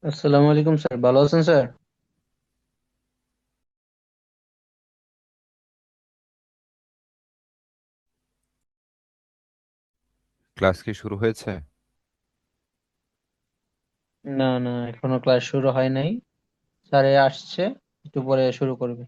আসসালামু আলাইকুম স্যার, ভালো আছেন স্যার? ক্লাস কি শুরু হয়েছে? না না, এখনো ক্লাস শুরু হয় নাই। স্যারে আসছে, একটু পরে শুরু করবে।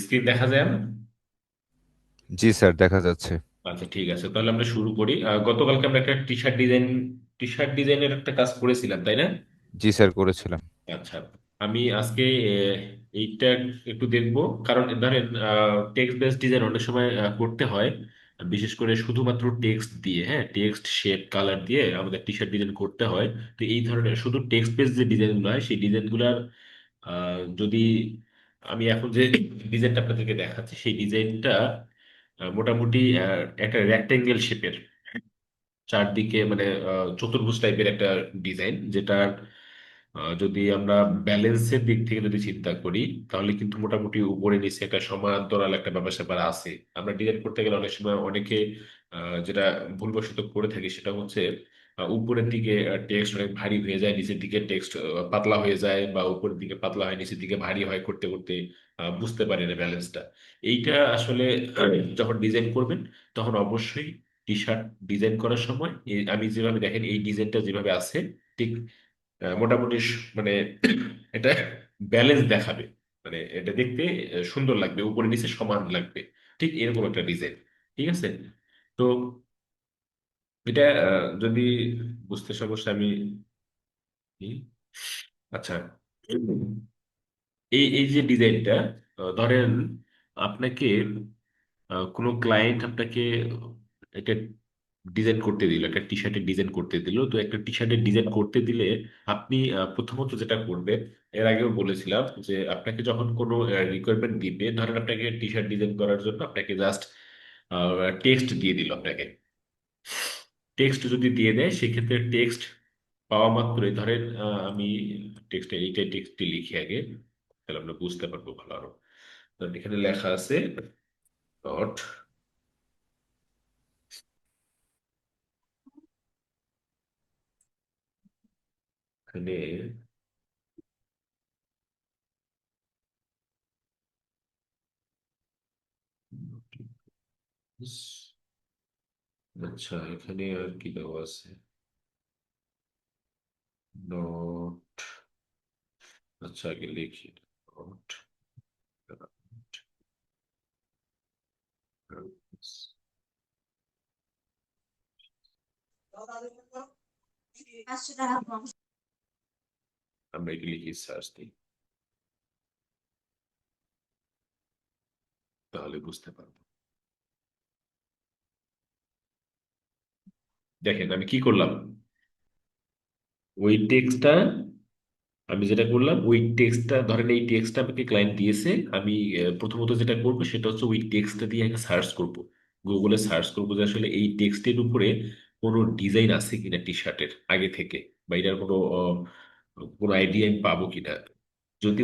স্ক্রিন দেখা যায় না? জি স্যার, দেখা যাচ্ছে। আচ্ছা, ঠিক আছে, তাহলে আমরা শুরু করি। গতকালকে আমরা একটা টি শার্ট ডিজাইনের একটা কাজ করেছিলাম, তাই না? জি স্যার, করেছিলাম। আচ্ছা, আমি আজকে এইটা একটু দেখবো। কারণ ধরেন টেক্সট বেসড ডিজাইন অনেক সময় করতে হয়, বিশেষ করে শুধুমাত্র টেক্সট দিয়ে, হ্যাঁ, টেক্সট শেপ কালার দিয়ে আমাদের টি শার্ট ডিজাইন করতে হয়। তো এই ধরনের শুধু টেক্সট বেসড যে ডিজাইনগুলো হয় সেই ডিজাইনগুলোর যদি আমি এখন যে ডিজাইনটা আপনাদেরকে দেখাচ্ছি সেই ডিজাইনটা মোটামুটি একটা রেক্টেঙ্গেল শেপের, চারদিকে মানে চতুর্ভুজ টাইপের একটা ডিজাইন, যেটা যদি আমরা ব্যালেন্সের দিক থেকে যদি চিন্তা করি, তাহলে কিন্তু মোটামুটি উপরে নিচে একটা সমান্তরাল একটা ব্যাপার স্যাপার আছে। আমরা ডিজাইন করতে গেলে অনেক সময় অনেকে যেটা ভুলবশত করে থাকি সেটা হচ্ছে উপরের দিকে টেক্সট অনেক ভারী হয়ে যায়, নিচের দিকে টেক্সট পাতলা হয়ে যায়, বা উপরের দিকে পাতলা হয় নিচের দিকে ভারী হয়, করতে করতে বুঝতে পারি না ব্যালেন্সটা। এইটা আসলে যখন ডিজাইন করবেন তখন অবশ্যই টি শার্ট ডিজাইন করার সময় আমি যেভাবে দেখেন এই ডিজাইনটা যেভাবে আছে ঠিক মোটামুটি মানে এটা ব্যালেন্স দেখাবে, মানে এটা দেখতে সুন্দর লাগবে, উপরে নিচে সমান লাগবে, ঠিক এরকম একটা ডিজাইন। ঠিক আছে? তো এটা যদি বুঝতে সমস্যা আমি ই, আচ্ছা, এই এই যে ডিজাইনটা, ধরেন আপনাকে কোনো ক্লায়েন্ট আপনাকে একটা ডিজাইন করতে দিল, একটা টি শার্টের ডিজাইন করতে দিল। তো একটা টি শার্টের ডিজাইন করতে দিলে আপনি প্রথমত যেটা করবেন, এর আগেও বলেছিলাম যে আপনাকে যখন কোনো রিকোয়ারমেন্ট দিবে, ধরেন আপনাকে টি শার্ট ডিজাইন করার জন্য আপনাকে জাস্ট টেক্সট দিয়ে দিল আপনাকে। টেক্সট যদি দিয়ে দেয় সেক্ষেত্রে টেক্সট পাওয়া মাত্রই ধরেন আমি টেক্সটে এইটাই টেক্সটটি লিখি আগে, তাহলে আমরা বুঝতে পারবো ভালো আরো। ধরেন এখানে লেখা আছে ডট, এখানে আচ্ছা, এখানে আর কি দেওয়া আছে? নট, আচ্ছা আগে লিখি নট। আমরা এটি লিখি, সার্চ দিই, তাহলে বুঝতে পারবো। দেখেন আমি কি করলাম, ওই টেক্সটটা, আমি যেটা করলাম ওই টেক্সটটা, ধরেন এই টেক্সটটা আমাকে ক্লায়েন্ট দিয়েছে, আমি প্রথমত যেটা করবো সেটা হচ্ছে ওই টেক্সটটা দিয়ে আগে সার্চ করব, গুগলে সার্চ করবো যে আসলে এই টেক্সটের উপরে কোনো ডিজাইন আছে কিনা টি শার্টের আগে থেকে, বা এটার কোনো আইডিয়া আমি পাবো কিনা। যদি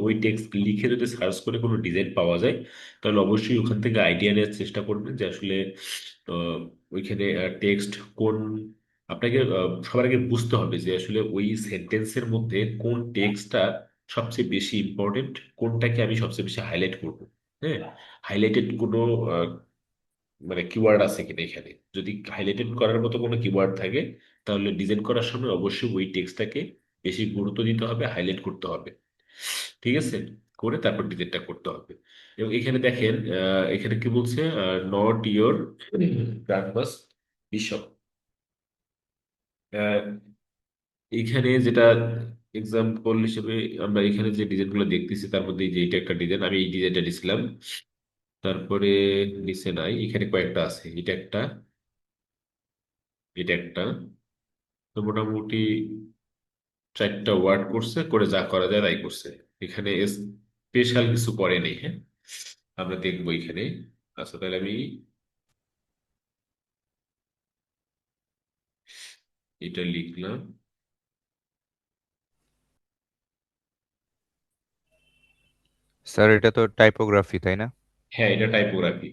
ওই টেক্সট লিখে যদি সার্চ করে কোনো ডিজাইন পাওয়া যায়, তাহলে অবশ্যই ওখান থেকে আইডিয়া নেওয়ার চেষ্টা করবেন যে আসলে আহ, ওইখানে টেক্সট কোন আপনাকে সবার আগে বুঝতে হবে যে আসলে ওই সেন্টেন্সের মধ্যে কোন টেক্সটটা সবচেয়ে বেশি ইম্পর্টেন্ট, কোনটাকে আমি সবচেয়ে বেশি হাইলাইট করবো। হ্যাঁ, হাইলাইটেড কোনো মানে কিওয়ার্ড আছে কিনা এখানে। যদি হাইলাইটেড করার মতো কোনো কিওয়ার্ড থাকে, তাহলে ডিজাইন করার সময় অবশ্যই ওই টেক্সটটাকে বেশি গুরুত্ব দিতে হবে, হাইলাইট করতে হবে। ঠিক আছে, করে তারপর ডিজাইনটা করতে হবে। এবং এখানে দেখেন এখানে কি বলছে, নট ইয়োর গ্রান্ড বিশপ। এইখানে যেটা এক্সাম্পল হিসেবে আমরা এখানে যে ডিজাইনগুলো দেখতেছি, তার মধ্যে এই যে এটা একটা ডিজাইন, আমি এই ডিজাইনটা দিছিলাম। তারপরে নিচে নাই, এখানে কয়েকটা আছে, এটা একটা, এটা একটা। তো মোটামুটি 4টা ওয়ার্ড করছে, করে যা করা যায় তাই করছে। এখানে স্পেশাল কিছু করে নেই। হ্যাঁ, আমরা দেখবো এখানে। আচ্ছা, তাহলে আমি এটা লিখলাম। স্যার এটা তো টাইপোগ্রাফি তাই না? হ্যাঁ, এটা টাইপোগ্রাফি।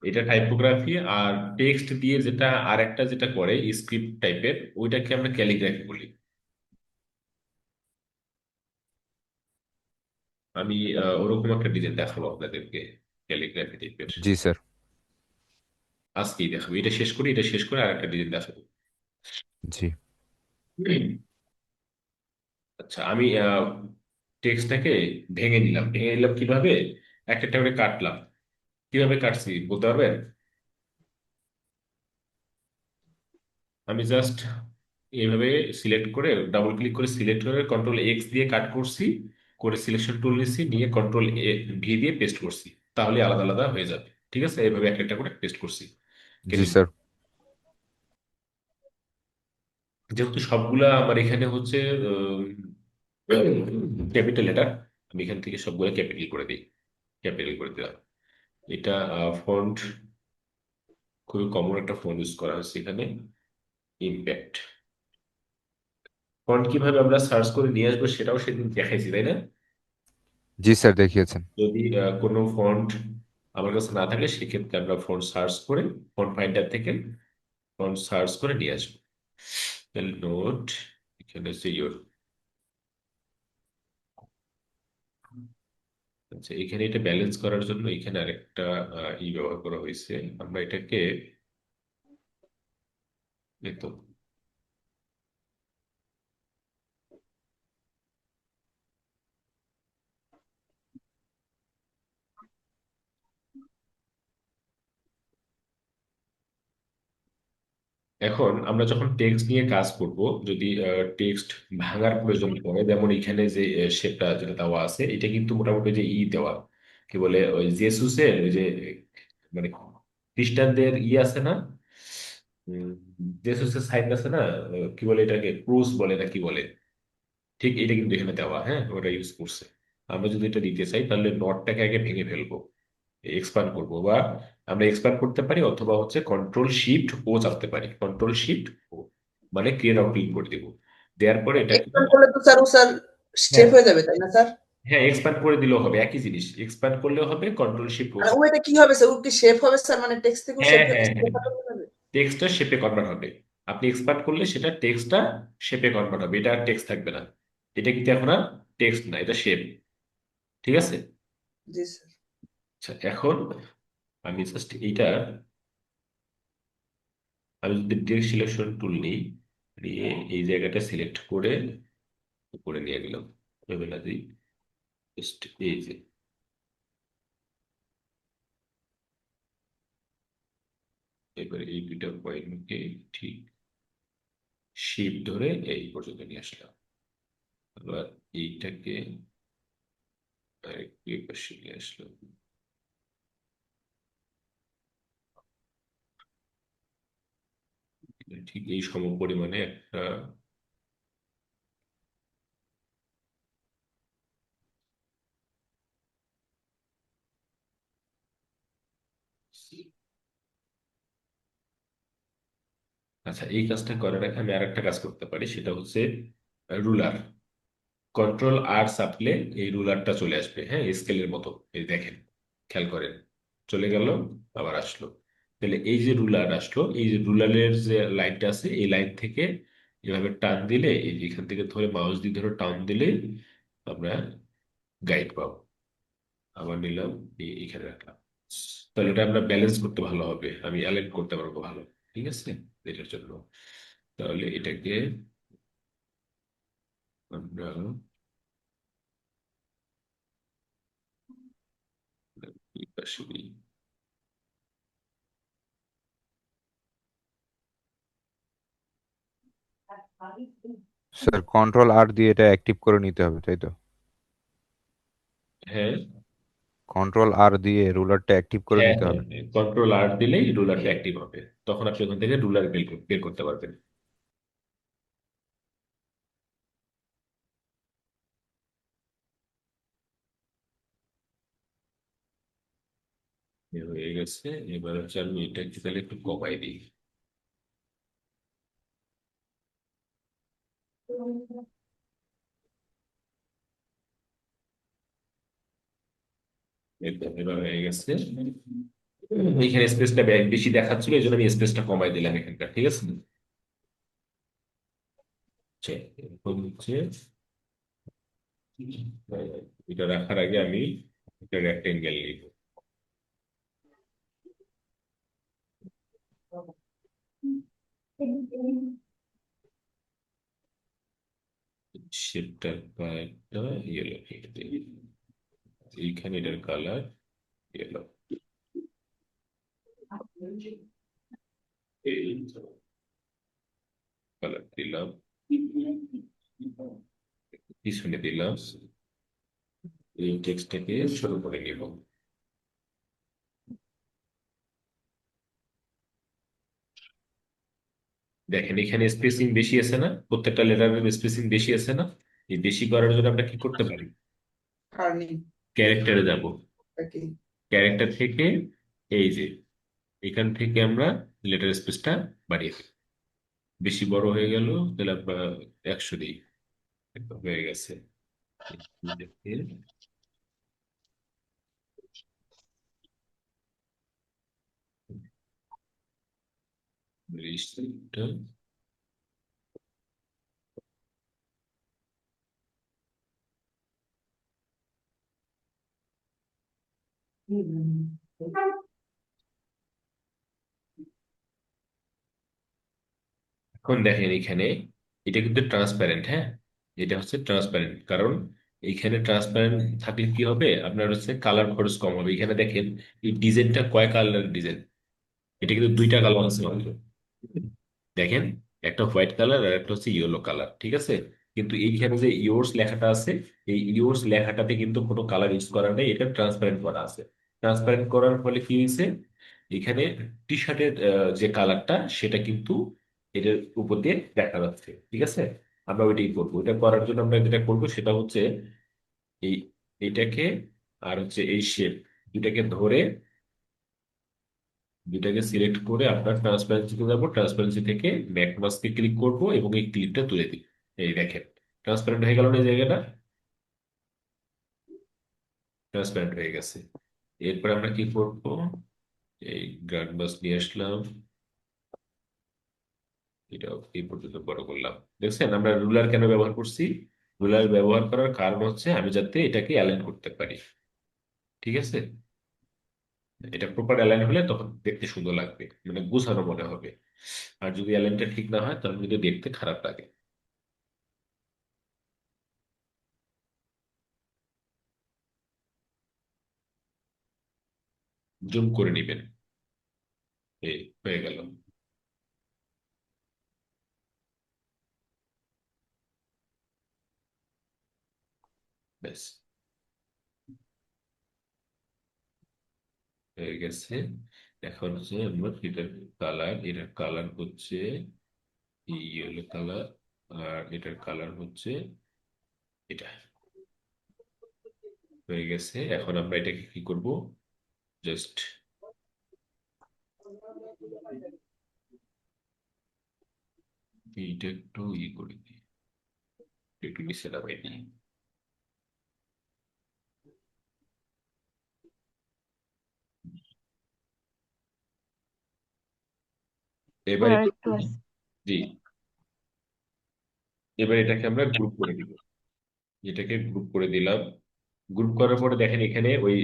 এটা টাইপোগ্রাফি। আর টেক্সট দিয়ে যেটা আরেকটা যেটা করে স্ক্রিপ্ট টাইপের, ওইটাকে আমরা ক্যালিগ্রাফি বলি। আমি ওরকম একটা ডিজাইন দেখাবো আপনাদেরকে, ক্যালিগ্রাফি টাইপের। জি স্যার। আজকেই দেখাবো, এটা শেষ করি, এটা শেষ করে আরেকটা ডিজাইন দেখাবো। জি আচ্ছা, আমি টেক্সটটাকে ভেঙে নিলাম। ভেঙে নিলাম কিভাবে? একটা একটা করে কাটলাম। কিভাবে কাটছি বলতে পারবেন? আমি জাস্ট এইভাবে সিলেক্ট করে, ডাবল ক্লিক করে সিলেক্ট করে কন্ট্রোল এক্স দিয়ে কাট করছি, করে সিলেকশন টুল নিচ্ছি, নিয়ে কন্ট্রোল ভি দিয়ে পেস্ট করছি। তাহলে আলাদা আলাদা হয়ে যাবে। ঠিক আছে, এইভাবে একটা একটা করে পেস্ট করছি, জি কেটে নিই। স্যার। যেহেতু সবগুলা আমার এখানে হচ্ছে ক্যাপিটাল লেটার, আমি এখান থেকে সবগুলো ক্যাপিটাল করে দিই। ক্যাপিটাল করে দিলাম। এটা ফন্ট, খুবই কমন একটা ফন্ট ইউজ করা হয়েছে এখানে, ইম্প্যাক্ট। ফন্ট কিভাবে আমরা সার্চ করে নিয়ে আসবো সেটাও সেদিন দেখাইছি, তাই না? জি স্যার দেখিয়েছেন। যদি কোনো ফন্ট আমার কাছে না থাকে, সেক্ষেত্রে আমরা ফন্ট সার্চ করে, ফন্ট ফাইন্ডার থেকে ফন্ট সার্চ করে নিয়ে আসবো। তাহলে নোট, এখানে হচ্ছে ইয়োর। আচ্ছা, এখানে এটা ব্যালেন্স করার জন্য এখানে আরেকটা ব্যবহার করা হয়েছে। আমরা এটাকে, এই তো। এখন আমরা যখন টেক্সট নিয়ে কাজ করব, যদি টেক্সট ভাঙার প্রয়োজন পড়ে, যেমন এখানে যে শেপটা যেটা দেওয়া আছে, এটা কিন্তু মোটামুটি যে দেওয়া, কি বলে, ওই জেসুসের ওই যে মানে খ্রিস্টানদের আছে না, উম, জেসুসের সাইন আছে না, কি বলে এটাকে, ক্রুশ বলে না কি বলে, ঠিক এটা কিন্তু এখানে দেওয়া। হ্যাঁ, ওটা ইউজ করছে। আমরা যদি এটা দিতে চাই, তাহলে নটটাকে আগে ভেঙে ফেলবো, এক্সপান্ড করব, বা আমরা এক্সপান্ড করতে পারি, অথবা হচ্ছে কন্ট্রোল শিফট ও চাপতে পারি। কন্ট্রোল শিফট ও, মানে ক্লিয়ার আউট ক্লিক করে দিব। দেওয়ার পরে এটাকে, এক্সপান্ড করলে তো স্যার ও স্যার হ্যাঁ স্টেপ হয়ে যাবে তাই না স্যার? হ্যাঁ, এক্সপান্ড করে দিলেও হবে, একই জিনিস, এক্সপান্ড করলেও হবে, কন্ট্রোল শিফট ও মানে ও চাপতে। এটা কি হবে স্যার? ও কি শেপ হবে স্যার? মানে টেক্সট থেকে হ্যাঁ শেপ হ্যাঁ হ্যাঁ, শেপ হবে? টেক্সটটা শেপে কনভার্ট হবে। আপনি এক্সপান্ড করলে সেটা টেক্সটটা শেপে কনভার্ট হবে, এটা আর টেক্সট থাকবে না। এটা কিন্তু এখন আর টেক্সট না, এটা শেপ। ঠিক আছে। জি স্যার। আচ্ছা, এখন আমি জাস্ট এইটা, আমি যদি ডিরেক্ট সিলেকশন টুল নিই, নিয়ে এই জায়গাটা সিলেক্ট করে উপরে নিয়ে গেলাম, এভাবে না দিই, জাস্ট এই যে, এবারে এই দুইটা পয়েন্টকে ঠিক শিপ ধরে এই পর্যন্ত নিয়ে আসলাম। আবার এইটাকে আরেকটু এই পাশে নিয়ে আসলাম। ঠিক এই সম পরিমাণে একটা, আচ্ছা, এই কাজটা করার আগে আমি আরেকটা কাজ করতে পারি, সেটা হচ্ছে রুলার। কন্ট্রোল আর চাপলে এই রুলারটা চলে আসবে, হ্যাঁ, স্কেলের মতো। এই দেখেন, খেয়াল করেন, চলে গেল, আবার আসলো। তাহলে এই যে রুলার আসলো, এই যে রুলারের যে লাইনটা আছে এই লাইন থেকে এভাবে টান দিলে, এই যে এখান থেকে ধরে মাউস দিয়ে ধরে টান দিলে আমরা গাইড পাবো। আবার নিলাম, এখানে রাখলাম। তাহলে এটা আমরা ব্যালেন্স করতে ভালো হবে, আমি অ্যালাইন করতে পারবো ভালো। ঠিক আছে, এটার জন্য তাহলে এটাকে আমরা এই পাশে দিই। স্যার কন্ট্রোল আর দিয়ে এটা অ্যাক্টিভ করে নিতে হবে, তাই তো? হ্যাঁ কন্ট্রোল আর দিয়ে রুলারটা অ্যাক্টিভ করে হ্যাঁ নিতে হ্যাঁ হবে। কন্ট্রোল আর দিলেই রুলারটা অ্যাক্টিভ হবে, তখন আপনি ওখান থেকে রুলার বের করতে পারবেন। এ হয়ে গেছে। এবার হচ্ছে আমি এটা একটু তাহলে একটু কমাই দিই। এবার হয়ে গেছে। এখানে স্পেসটা বেশি দেখাচ্ছিল, এই জন্য আমি স্পেসটা কমাই দিলাম এখানকার। ঠিক আছে, এরপর হচ্ছে এটা রাখার আগে আমি একটা রেক্টেঙ্গেল নিব। শেপটার কালারটা ইয়েলো, এইখানে এটার কালার ইয়েলো। এই কালার দিলাম, পিছনে দিলাম। এই টেক্সটটাকে ছোট করে নিব। দেখেন এখানে স্পেসিং বেশি আছে না, প্রত্যেকটা লেটারের স্পেসিং বেশি আছে না? এই বেশি করার জন্য আমরা কি করতে পারি? কার্নি ক্যারেক্টারে যাব। নাকি? ক্যারেক্টার থেকে এই যে এখান থেকে আমরা লেটার স্পেসটা বাড়িয়ে দিই। বেশি বড় হয়ে গেল, তাহলে আমরা 100 দিই। একদম হয়ে গেছে। রেজিস্টারটা এখন দেখেন এখানে এটা কিন্তু ট্রান্সপারেন্ট। হ্যাঁ, এটা হচ্ছে ট্রান্সপারেন্ট, কারণ এইখানে ট্রান্সপারেন্ট থাকলে কি হবে, আপনার হচ্ছে কালার খরচ কম হবে। এখানে দেখেন এই ডিজাইনটা কয় কালার ডিজাইন, এটা কিন্তু দুইটা কালার আছে মাত্র। দেখেন, একটা হোয়াইট কালার আর একটা হচ্ছে ইয়েলো কালার। ঠিক আছে, কিন্তু এইখানে যে ইয়োর্স লেখাটা আছে, এই ইয়োর্স লেখাটাতে কিন্তু কোনো কালার ইউজ করা নেই, এটা ট্রান্সপারেন্ট করা আছে। ট্রান্সপারেন্ট করার ফলে কি হয়েছে, এখানে টি শার্টের যে কালারটা সেটা কিন্তু এটার উপর দিয়ে দেখা যাচ্ছে। ঠিক আছে, আমরা ওইটাই করবো। এটা করার জন্য আমরা যেটা করবো সেটা হচ্ছে এই এইটাকে আর হচ্ছে এই শেপ দুটাকে ধরে, দুটাকে সিলেক্ট করে আপনার ট্রান্সপারেন্সিতে যাবো, ট্রান্সপারেন্সি থেকে ম্যাট মাস্কে ক্লিক করব এবং এই ক্লিপটা তুলে দিই। এই দেখেন ট্রান্সপারেন্ট হয়ে গেল না এই জায়গাটা, ট্রান্সপারেন্ট হয়ে গেছে। এরপর আমরা কি করবো, এই গ্রান্ড মাস নিয়ে আসলাম, এটা এই পর্যন্ত বড় করলাম। দেখছেন আমরা রুলার কেন ব্যবহার করছি? রুলার ব্যবহার করার কারণ হচ্ছে আমি যাতে এটাকে অ্যালাইন করতে পারি। ঠিক আছে, এটা প্রপার অ্যালাইন হলে তখন দেখতে সুন্দর লাগবে, মানে গুছানো মনে হবে। আর যদি অ্যালাইনটা ঠিক না হয় তাহলে কিন্তু দেখতে খারাপ লাগে। জুম করে নিবেন। এই হয়ে গেল। ব্যাস হয়ে গেছে। এখন হচ্ছে আমরা এটার কালার হচ্ছে ইয়েলো কালার, আর এটার কালার হচ্ছে এটা। হয়ে গেছে। এখন আমরা এটাকে কি করব, জাস্ট এইটা একটু করে দিই, একটু নিচে নামাই দিই। এবার হ্যাঁ একটু আসছে। জি, এবার এটাকে আমরা গ্রুপ করে দিব। এটাকে গ্রুপ করে দিলাম। গ্রুপ করার পরে দেখেন এখানে ওই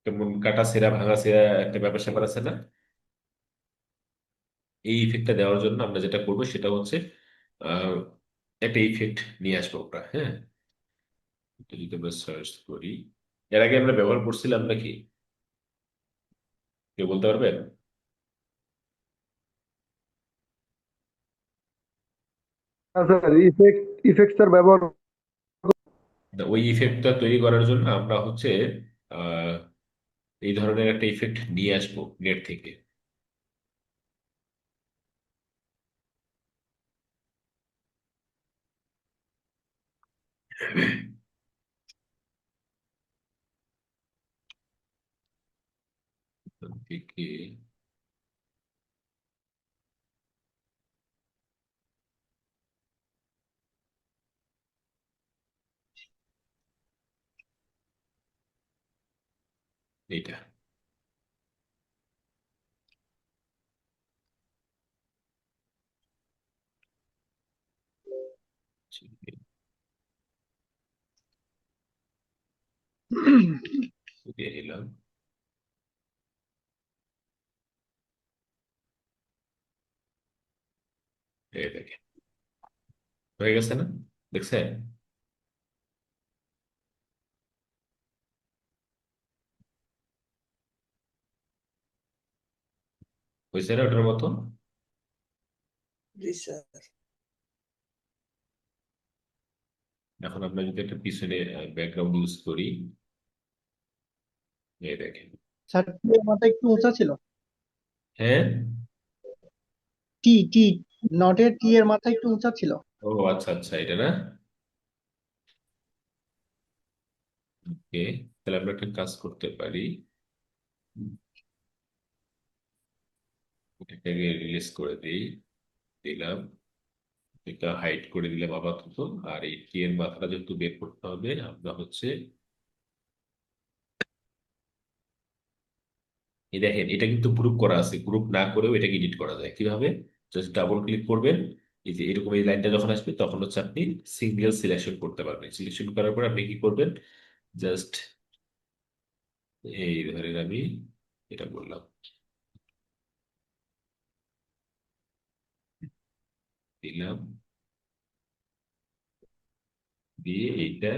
কেমন কাটা সেরা ভাঙা সেরা একটা ব্যাপার স্যাপার আছে না? এই ইফেক্টটা দেওয়ার জন্য আমরা যেটা করবো সেটা হচ্ছে আহ, একটা ইফেক্ট নিয়ে আসবো আমরা, হ্যাঁ। এটা যদি আমরা সার্চ করি, এর আগে আমরা ব্যবহার করছিলাম নাকি, কেউ বলতে পারবেন? হ্যাঁ স্যার, ইফেক্ট স্যার ব্যবহার। না, ওই ইফেক্টটা তৈরি করার জন্য আমরা হচ্ছে আহ, এই ধরনের একটা ইফেক্ট নিয়ে আসবো নেট থেকে। থেকে এইটা দিয়ে নিলাম। এই দেখেন, হয়ে গেছে না? দেখছেন? হয়েছে না ওটার মতো? জি স্যার। এখন আমরা যদি একটা পিছনে ব্যাকগ্রাউন্ড ইউজ করি, এই দেখেন। স্যার টি এর মাথা একটু উঁচা ছিল। হ্যাঁ। টি টি নটের টি এর মাথা একটু উঁচা ছিল। ও আচ্ছা আচ্ছা, এটা না? ওকে, তাহলে আমরা একটা কাজ করতে পারি। এটাকে রিলিজ করে দিই, দিলাম। এটা হাইড করে দিলাম আপাতত। আর এই টি এর মাথাটা যেহেতু বের করতে হবে, আমরা হচ্ছে এই দেখেন, এটা কিন্তু গ্রুপ করা আছে। গ্রুপ না করেও এটাকে এডিট করা যায় কিভাবে? জাস্ট ডাবল ক্লিক করবেন, এই যে এরকম এই লাইনটা যখন আসবে তখন হচ্ছে আপনি সিঙ্গেল সিলেকশন করতে পারবেন। সিলেকশন করার পর আপনি কি করবেন? জাস্ট এই ধরেন আমি এটা বললাম, দিলাম, দিয়ে এইটা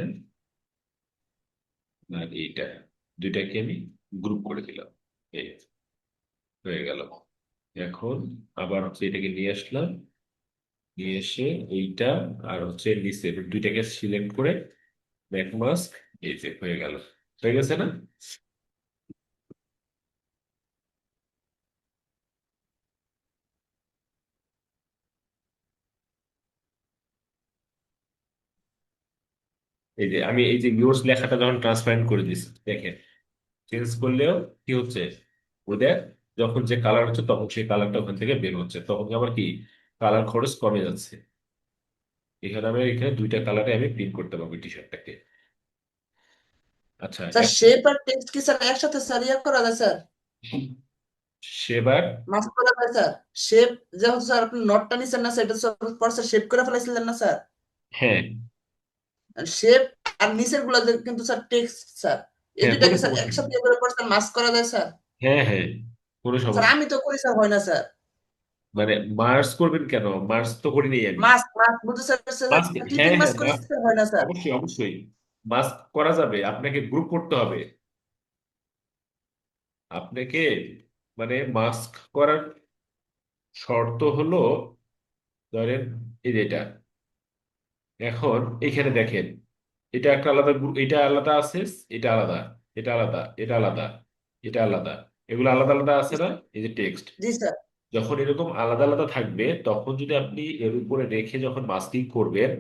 আর এইটা দুইটাকে আমি গ্রুপ করে দিলাম। এই হয়ে গেল। এখন আবার হচ্ছে এটাকে নিয়ে আসলাম, নিয়ে এসে এইটা আর হচ্ছে নিচে দুইটাকে সিলেক্ট করে ব্যাক মাস্ক, এই যে হয়ে গেল। হয়ে গেছে না? এই যে আমি এই যে ইউর্স লেখাটা যখন ট্রান্সপারেন্ট করে দিচ্ছি দেখেন, চেঞ্জ করলেও কি হচ্ছে, ওদের যখন যে কালার হচ্ছে তখন সেই কালারটা ওখান থেকে বের হচ্ছে, তখন আবার কি কালার খরচ কমে যাচ্ছে। এখানে আমি এখানে দুইটা কালারে আমি প্রিন্ট করতে পারবো টি শার্টটাকে। আচ্ছা, স্যার এখন শেপ আর টেক্সট কি স্যার একসাথে স্যার করা যায় স্যার? সেবার মাস্ক করা যায় স্যার? শেপ যেহেতু স্যার আপনি নটটা নিছেন না স্যার, এটা পর স্যার শেপ করে ফেলাইছিলেন না স্যার? হ্যাঁ শেপ আর নিচের গুলা কিন্তু স্যার টেক্সট স্যার। এই হ্যাঁ, কোনো দুইটাকে স্যার সমস্যা নেই। একসাথে ইয়ে করে পর স্যার মাস্ক করা যায় স্যার? হ্যাঁ হ্যাঁ, কোনো স্যার সমস্যা আমি নেই। তো করি স্যার, হয় না স্যার। মানে মার্চ করবেন কেন? মার্চ তো করিনি আমি। মাস্ক মাস্ক বুঝতে স্যার স্যার, মাস্ক, ক্লিপিং হ্যাঁ হ্যাঁ, মাস্ক করি মাস্ক স্যার, হয় না স্যার। অবশ্যই অবশ্যই মাস্ক করা যাবে। আপনাকে গ্রুপ করতে হবে। আপনাকে মানে মাস্ক করার শর্ত হলো, ধরেন এই যে এটা, এখন এখানে দেখেন, এটা একটা আলাদা গ্রুপ, এটা আলাদা আছে, এটা আলাদা, এটা আলাদা, এটা আলাদা, এটা আলাদা, এগুলো আলাদা আলাদা আছে না? এই যে টেক্সট, জি স্যার। যখন এরকম আলাদা আলাদা থাকবে তখন যদি আপনি এর উপরে রেখে যখন মাস্কিং করবেন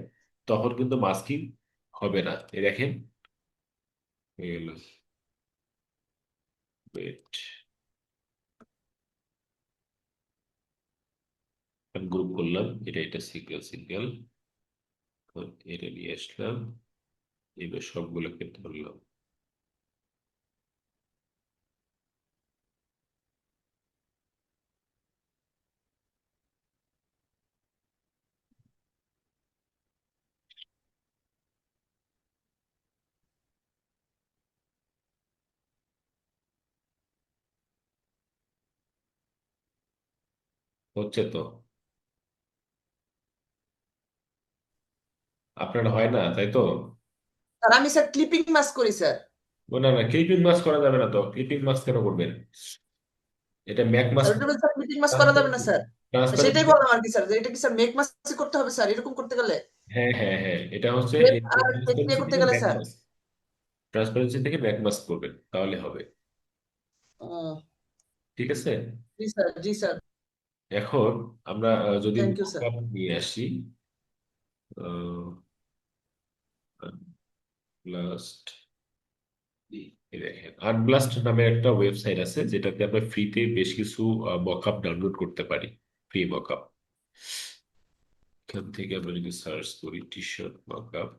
তখন কিন্তু মাস্কিং হবে না। এই দেখেন, হয়ে গেল। ওয়েট, আমি গ্রুপ করলাম, এটা এটা সিঙ্গেল সিঙ্গেল, এটা নিয়ে আসলাম, এবার সবগুলোকে ধরলাম। হচ্ছে তো। আপনার হয় না তাই তো? স্যার আমি স্যার ক্লিপিং মাস্ক করি স্যার। ও না না, ক্লিপিং মাস্ক করা যাবে না তো। ক্লিপিং মাস্ক কেন করবেন? এটা ম্যাক স্যার মাস্ক। ওটা স্যার ক্লিপিং মাস্ক করা যাবে না স্যার। সেটাই ট্রান্সপারেন্সি। বললাম আর কি স্যার, যে এটা কি স্যার মেক মাস্ক করতে হবে স্যার এরকম করতে গেলে? হ্যাঁ হ্যাঁ হ্যাঁ, এটা হচ্ছে শেপ আর টেক্সট ট্রান্সপারেন্সি করতে থেকে গেলে ম্যাক স্যার। মাস্ক। ট্রান্সপারেন্সি থেকে ম্যাক মাস্ক করবেন তাহলে হবে। ও, ঠিক আছে। জি স্যার, জি স্যার। এখন আমরা যদি থ্যাংক ইউ স্যার। মকআপ নিয়ে আসি, ব্লাস্ট, এই দেখেন আনব্লাস্ট নামে একটা ওয়েবসাইট আছে যেটাতে আমরা ফ্রিতে বেশ কিছু মকআপ ডাউনলোড করতে পারি। Free mockup. এখান থেকে আমরা যদি সার্চ করি টি শার্ট মকআপ,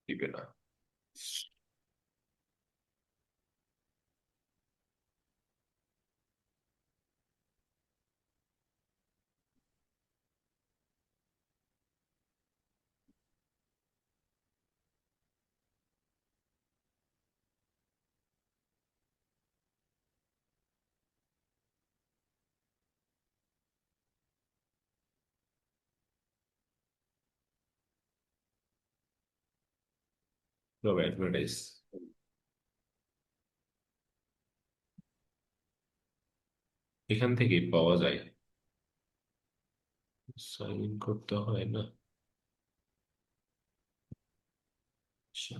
দিবে না। অ্যাডভার্টাইজ এখান থেকেই পাওয়া যায়। সাইন ইন করতে হয় না। আচ্ছা,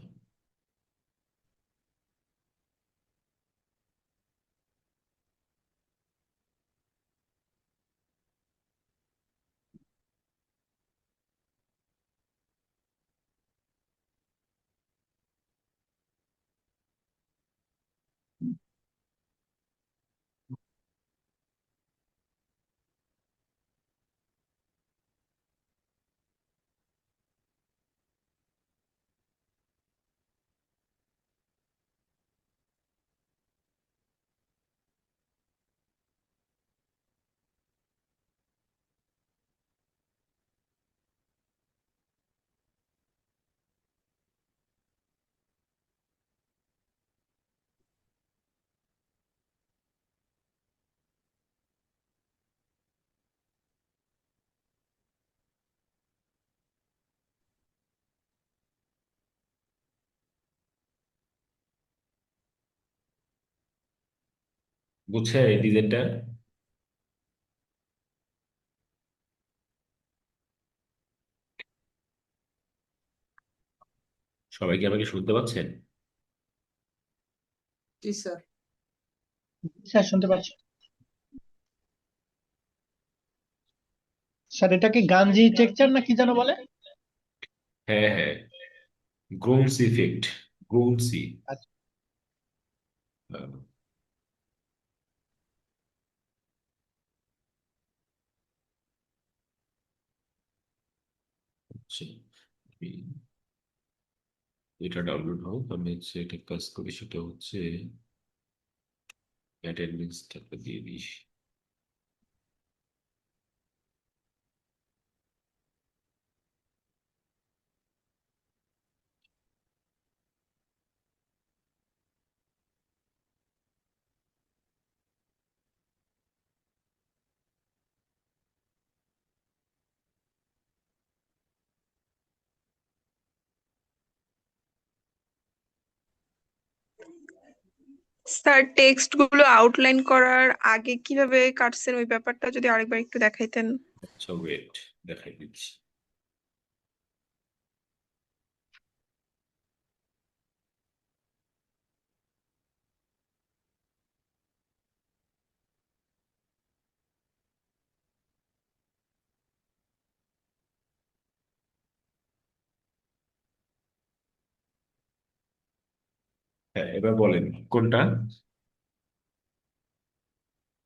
বুঝছে এই ডিজাইনটা? সবাই কি আমাকে শুনতে পাচ্ছেন? জি স্যার। স্যার শুনতে পাচ্ছি। স্যার এটা কি গাঞ্জি টেক্সচার না কি যেন বলে? হ্যাঁ হ্যাঁ, গ্রুমস ইফেক্ট, গ্রুমসি। আচ্ছা, আচ্ছা, এটা ডাউনলোড হোক, আমি হচ্ছে একটা কাজ করি, সেটা হচ্ছে অ্যাটেন্ডেন্সটা দিয়ে দিই। স্যার টেক্সট গুলো আউটলাইন করার আগে কিভাবে কাটছেন ওই ব্যাপারটা যদি আরেকবার একটু দেখাইতেন। আচ্ছা ওয়েট, দেখাই দিচ্ছি। হ্যাঁ, এবার বলেন কোনটা।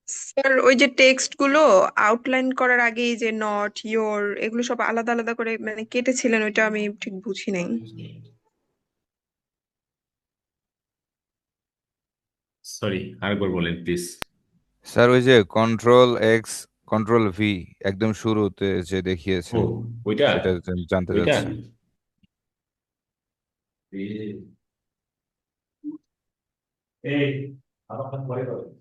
স্যার ওই যে টেক্সট গুলো আউটলাইন করার আগে এই যে নট ইয়োর এগুলো সব আলাদা আলাদা করে মানে কেটেছিলেন, ওইটা আমি ঠিক বুঝি নাই। সরি, আরেকবার বলেন প্লিজ। স্যার ওই যে কন্ট্রোল এক্স কন্ট্রোল ভি একদম শুরুতে যে ও, দেখিয়েছেন ওইটা সেটা জানতে ওইটা চাচ্ছি। এই আমার পরে বলেন।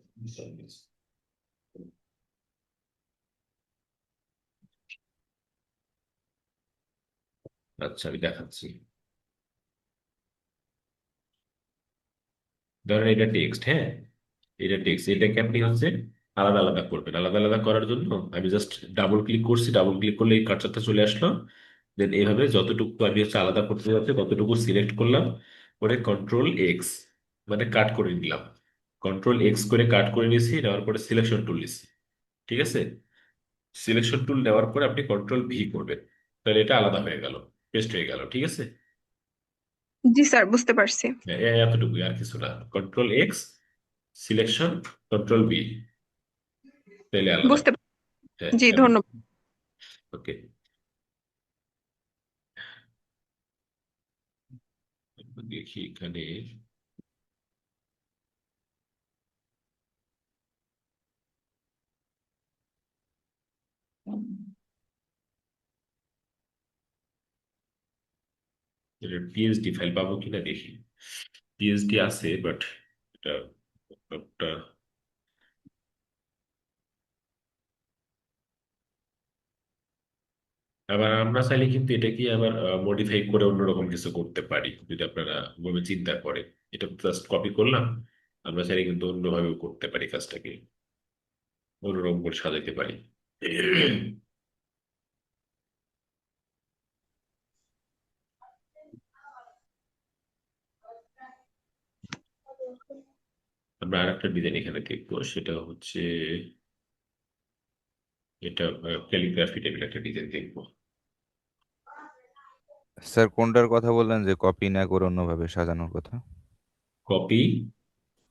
আচ্ছা, আমি দেখাচ্ছি। ধরেন এটা টেক্সট, হ্যাঁ, এটা টেক্সট, এটাকে আপনি হচ্ছে আলাদা আলাদা করবেন। আলাদা আলাদা করার জন্য আমি জাস্ট ডাবল ক্লিক করছি, ডাবল ক্লিক করলে এই কার্সারটা চলে আসলো। দেন এইভাবে যতটুকু আমি হচ্ছে আলাদা করতে যাচ্ছি ততটুকু সিলেক্ট করলাম, করে কন্ট্রোল এক্স মানে কাট করে নিলাম। কন্ট্রোল এক্স করে কাট করে নিয়েছি, নেওয়ার পরে সিলেকশন টুল নিচ্ছি। ঠিক আছে, সিলেকশন টুল নেওয়ার পরে আপনি কন্ট্রোল ভি করবেন, তাহলে এটা আলাদা হয়ে গেল, পেস্ট হয়ে গেল। ঠিক আছে, জি স্যার, বুঝতে পারছি। এতটুকুই, আর কিছু না। Control X, selection, control B, তাহলে আলাদা। বুঝতে হ্যাঁ, জি, এমন। ধন্যবাদ। ওকে, দেখি এখানে। এটার পিএইচডি ফাইল পাবো কিনা দেখি। পিএইচডি আছে, বাট এটা একটা। আবার আমরা চাইলে কিন্তু এটাকে আবার মডিফাই করে অন্যরকম কিছু করতে পারি, যদি আপনারা ওভাবে চিন্তা করেন। এটা জাস্ট কপি করলাম, আমরা চাইলে কিন্তু অন্যভাবে করতে পারি কাজটাকে, অন্যরকম করে সাজাতে পারি। আমরা আরেকটা ডিজাইন এখানে দেখবো, সেটা হচ্ছে এটা ক্যালিগ্রাফি টাইপের একটা ডিজাইন দেখবো। স্যার কোনটার কথা বললেন যে কপি না করে অন্যভাবে সাজানোর কথা? কপি,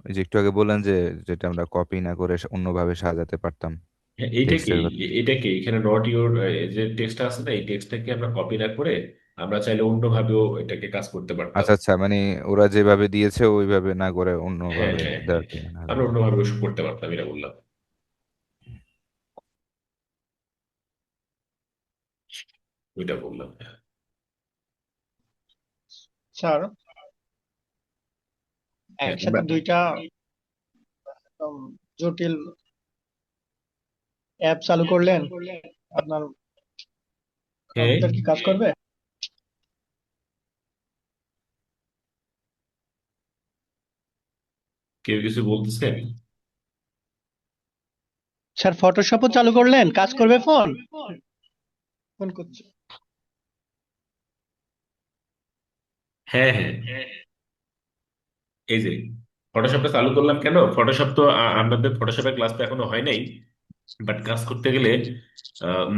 ওই যে একটু আগে বললেন যে যেটা আমরা কপি না করে অন্যভাবে সাজাতে পারতাম এইটাকে টেক্সটের কথা। এটাকে এখানে নট ইউর যে টেক্সট আছে না, এই টেক্সটটাকে আমরা কপি না করে আমরা চাইলে অন্যভাবেও এটাকে কাজ করতে পারতাম। আচ্ছা আচ্ছা, মানে ওরা যেভাবে দিয়েছে ওইভাবে না করে হ্যাঁ, অন্যভাবে হ্যাঁ, হ্যাঁ, দেওয়ার জন্য না। আমরা অন্যভাবে করতে পারতাম, এটা বললাম। ওইটা বললাম। স্যার হ্যাঁ, একসাথে দুইটা জটিল অ্যাপ চালু করলেন, আপনার হ্যাঁ, কম্পিউটার কি কাজ করবে? কেউ কিছু বলতেছেন? স্যার ফটোশপও চালু করলেন, কাজ করবে ফোন? ফোন করছে। হ্যাঁ, হ্যাঁ, এই যে ফটোশপটা চালু করলাম কেন, ফটোশপ তো আমাদের ফটোশপের ক্লাস তো এখনো হয় নাই, বাট কাজ করতে গেলে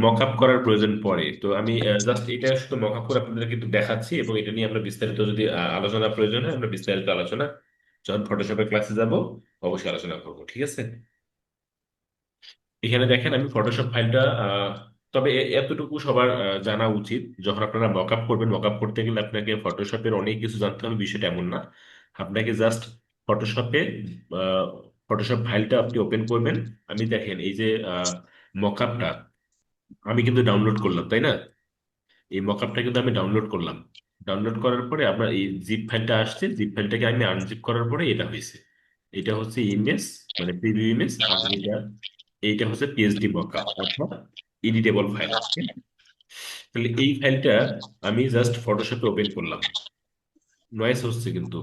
মক আপ করার প্রয়োজন পড়ে। তো আমি জাস্ট এটা শুধু মক আপ করে আপনাদের কিন্তু দেখাচ্ছি, এবং এটা নিয়ে আমরা বিস্তারিত যদি আলোচনা প্রয়োজন হয়, আমরা বিস্তারিত আলোচনা যখন ফটোশপের ক্লাসে যাব অবশ্যই আলোচনা করবো। ঠিক আছে, এখানে দেখেন আমি ফটোশপ ফাইলটা তবে এতটুকু সবার জানা উচিত, যখন আপনারা মকআপ করবেন, মকআপ করতে গেলে আপনাকে ফটোশপের অনেক কিছু জানতে হবে, বিষয়টা এমন না। আপনাকে জাস্ট ফটোশপে ফটোশপ ফাইলটা আপনি ওপেন করবেন। আমি দেখেন এই যে মকআপটা আমি কিন্তু ডাউনলোড করলাম, তাই না? এই মকআপটা কিন্তু আমি ডাউনলোড করলাম। ডাউনলোড করার পরে আপনার এই জিপ ফাইলটা আসছে, জিপ ফাইলটাকে আমি আনজিপ করার পরে এটা হয়েছে। এটা হচ্ছে ইমেজ, মানে প্রিভিউ ইমেজ। আর এইটা হচ্ছে পিএইচডি মকআপ, অর্থাৎ এডিটেবল ফাইল। তাহলে এই ফাইলটা আমি জাস্ট ফটোশপে ওপেন করলাম। নয়েস হচ্ছে কিন্তু।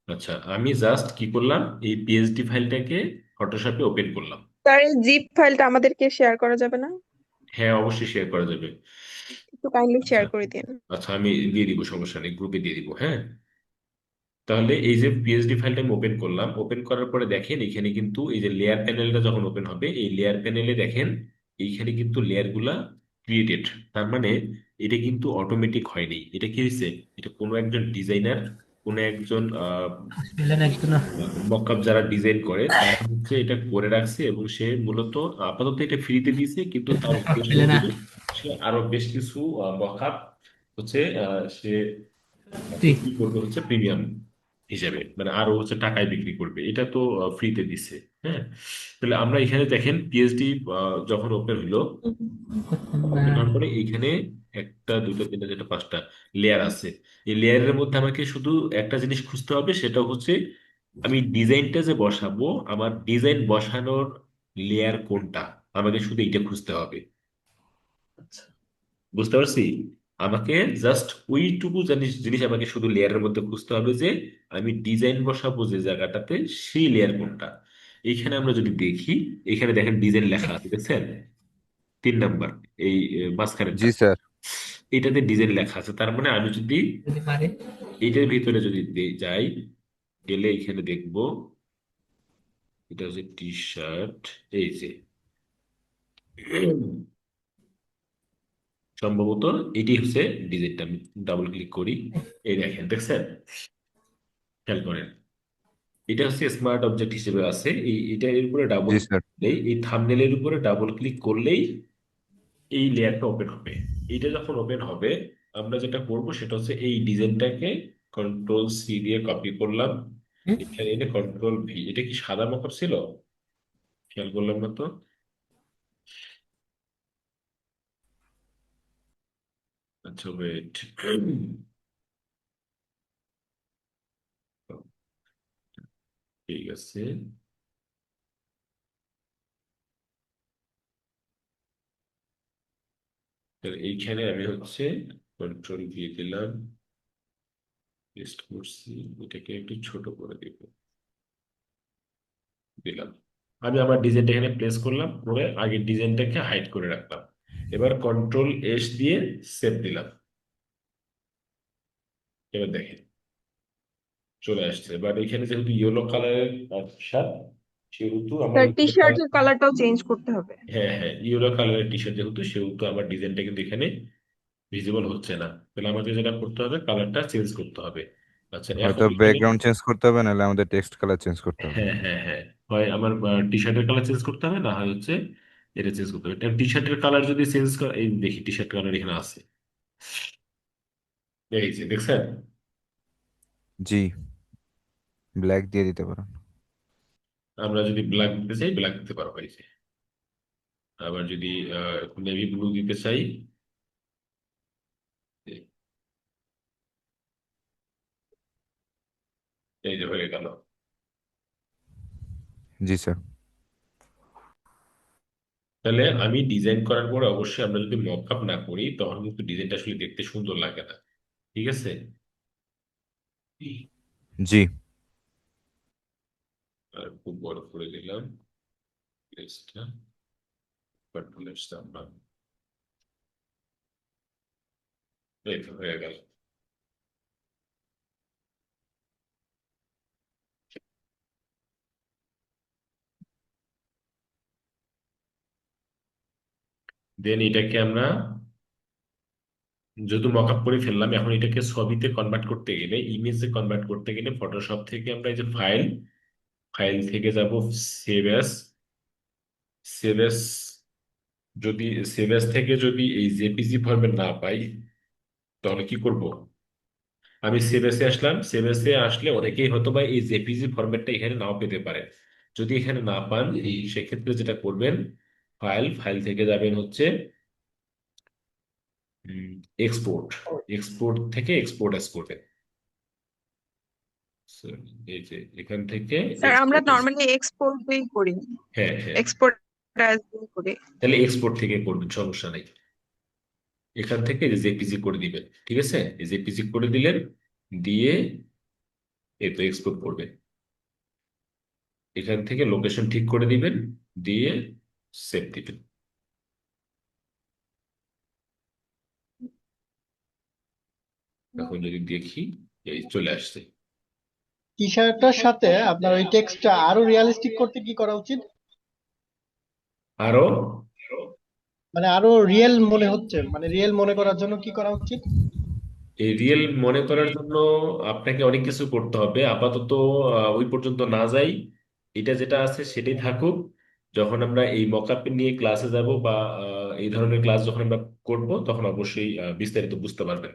আচ্ছা, আমি জাস্ট কি করলাম, এই পিএইচডি ফাইলটাকে ফটোশপে ওপেন করলাম। স্যার এই জিপ ফাইলটা আমাদেরকে শেয়ার করা যাবে না? হ্যাঁ, অবশ্যই শেয়ার করা যাবে। একটু কাইন্ডলি আচ্ছা, শেয়ার করে দিন। আচ্ছা, আমি দিয়ে দিব, সমস্যা নেই, গ্রুপে দিয়ে দিব। হ্যাঁ, তাহলে এই যে পিএইচডি ফাইলটা আমি ওপেন করলাম, ওপেন করার পরে দেখেন এখানে কিন্তু এই যে লেয়ার প্যানেলটা যখন ওপেন হবে, এই লেয়ার প্যানেলে দেখেন এইখানে কিন্তু লেয়ার গুলা ক্রিয়েটেড। তার মানে এটা কিন্তু অটোমেটিক হয়নি, এটা কি হয়েছে, এটা কোনো একজন ডিজাইনার, কোনো একজন মকআপ যারা ডিজাইন করে তারা হচ্ছে এটা করে রাখছে, এবং সে মূলত আপাতত এটা ফ্রিতে দিয়েছে, কিন্তু তার উদ্দেশ্য হলো সে আরো বেশ কিছু মকআপ হচ্ছে সে বিক্রি করবে হচ্ছে প্রিমিয়াম হিসেবে, মানে আরো হচ্ছে টাকায় বিক্রি করবে, এটা তো ফ্রিতে দিচ্ছে। হ্যাঁ, তাহলে আমরা এখানে দেখেন পিএইচডি যখন ওপেন হলো, ওপেন হওয়ার পরে এইখানে একটা দুটো তিনটা চারটা পাঁচটা লেয়ার আছে। এই লেয়ারের মধ্যে আমাকে শুধু একটা জিনিস খুঁজতে হবে, সেটা হচ্ছে আমি ডিজাইনটা যে বসাবো, আমার ডিজাইন বসানোর লেয়ার কোনটা, আমাকে শুধু এইটা খুঁজতে হবে। আচ্ছা বুঝতে পারছি? আমাকে জাস্ট ওইটুকু জিনিস জিনিস আমাকে শুধু লেয়ারের মধ্যে খুঁজতে হবে, যে আমি ডিজাইন বসাবো যে জায়গাটাতে সেই লেয়ার কোনটা। এইখানে আমরা যদি দেখি, এখানে দেখেন ডিজাইন লেখা আছে, দেখছেন? 3 নাম্বার, এই মাঝখানেরটা, জি স্যার। এটাতে ডিজাইন লেখা আছে। তার মানে আমি যদি এটার ভিতরে যদি যাই, গেলে এখানে দেখবো এটা হচ্ছে টি শার্ট, এই যে সম্ভবত এটি হচ্ছে ডিজাইনটা। আমি ডাবল ক্লিক করি, এই দেখেন, দেখছেন? খেয়াল করেন, এটা হচ্ছে স্মার্ট অবজেক্ট হিসেবে আছে। এটার উপরে ডাবল জি ক্লিক স্যার। করলেই, এই থাম্বনেলের উপরে ডাবল ক্লিক করলেই এই লেয়ারটা ওপেন হবে। এটা যখন ওপেন হবে, আমরা যেটা করব সেটা হচ্ছে এই ডিজাইনটাকে কন্ট্রোল সি দিয়ে কপি করলাম, এখানে এনে কন্ট্রোল ভি। এটা কি সাদা মকআপ ছিল? খেয়াল করলাম না তো। আচ্ছা ওয়েট, ঠিক আছে। তাহলে এইখানে আমি হচ্ছে কন্ট্রোল ভি দিলাম, পেস্ট করছি, এটাকে একটু ছোট করে দিব, দিলাম। আমি আমার ডিজাইনটা এখানে প্লেস করলাম, করে আগের ডিজাইনটাকে হাইড করে রাখলাম। এবার কন্ট্রোল এস দিয়ে সেভ দিলাম। এবার দেখেন চলে আসছে। বাট এখানে যেহেতু ইয়েলো কালারের শার্ট, সেহেতু আমার স্যার টি ইয়েলো কালার, শার্টের কালারটাও চেঞ্জ করতে হবে। হ্যাঁ হ্যাঁ, ইয়েলো কালারের টি শার্ট যেহেতু, সেহেতু আমার ডিজাইনটা কিন্তু এখানে ভিজিবল হচ্ছে না। তাহলে আমাকে যেটা করতে হবে, কালারটা চেঞ্জ করতে হবে। আচ্ছা এখন হয়তো এখানে, ব্যাকগ্রাউন্ড চেঞ্জ করতে হবে, নাহলে আমাদের টেক্সট কালার চেঞ্জ করতে হবে। হ্যাঁ হ্যাঁ হ্যাঁ, হয় আমার টি শার্টের কালার চেঞ্জ করতে হবে, না হয় হচ্ছে এটা চেঞ্জ করতে হবে। টি শার্টের কালার যদি চেঞ্জ করে, এই দেখি টি শার্ট কালার এখানে আছে, এই যে দেখছেন? জি, ব্ল্যাক দিয়ে দিতে পারেন। আমরা যদি ব্ল্যাক দিতে চাই, ব্ল্যাক দিতে পারবো, এই যে। আবার যদি নেভি ব্লু দিতে চাই, এই যে হয়ে গেল। জি স্যার। তাহলে আমি ডিজাইন করার পরে অবশ্যই আমরা যদি মকআপ না করি, তখন কিন্তু ডিজাইনটা আসলে দেখতে সুন্দর লাগে না। ঠিক আছে? জি আর খুব বড় করে দিলাম পেজটা, কন্ট্রোল এস চাপলাম, এই তো হয়ে গেল। দেন এটাকে আমরা যেহেতু মকআপ করে ফেললাম, এখন এটাকে ছবিতে কনভার্ট করতে গেলে, ইমেজে কনভার্ট করতে গেলে, ফটোশপ থেকে আমরা এই যে ফাইল, ফাইল থেকে যাব সেভ অ্যাজ, সেভ অ্যাজ, যদি সেভ অ্যাজ থেকে যদি এই জেপিজি ফরম্যাট না পাই, তাহলে কি করব? আমি সেভ এসে আসলাম, সেভ এসে আসলে অনেকেই হয়তো বা এই জেপিজি ফরম্যাটটা এখানে নাও পেতে পারে। যদি এখানে না পান, এই সেক্ষেত্রে যেটা করবেন, ফাইল, ফাইল থেকে যাবেন হচ্ছে এক্সপোর্ট, এক্সপোর্ট থেকে এক্সপোর্ট অ্যাজ করবেন। So, এই যে এখান থেকে স্যার আমরা এক্সপোর্ট, নর্মালি এক্সপোর্টই করি, হ্যাঁ হ্যাঁ, এক্সপোর্ট অ্যাজ করি। তাহলে এক্সপোর্ট থেকে করবেন, সমস্যা নেই। এখান থেকে জেপিজি করে দিবেন, ঠিক আছে? জেপিজি করে দিলেন, দিয়ে এই তো এক্সপোর্ট করবেন। এখান থেকে লোকেশন ঠিক করে দিবেন, দিয়ে সেভ দিবেন। এখন যদি দেখি, এই চলে আসছে। টি শার্টটার সাথে আপনার ওই টেক্সটটা আরো রিয়ালিস্টিক করতে কি করা উচিত? আরো মানে আরো রিয়েল মনে হচ্ছে, মানে রিয়েল মনে করার জন্য কি করা উচিত? এই রিয়েল মনে করার জন্য আপনাকে অনেক কিছু করতে হবে। আপাতত ওই পর্যন্ত না যাই, এটা যেটা আছে সেটাই থাকুক। যখন আমরা এই মকআপ নিয়ে ক্লাসে যাব বা এই ধরনের ক্লাস যখন আমরা করব, তখন অবশ্যই বিস্তারিত বুঝতে পারবেন।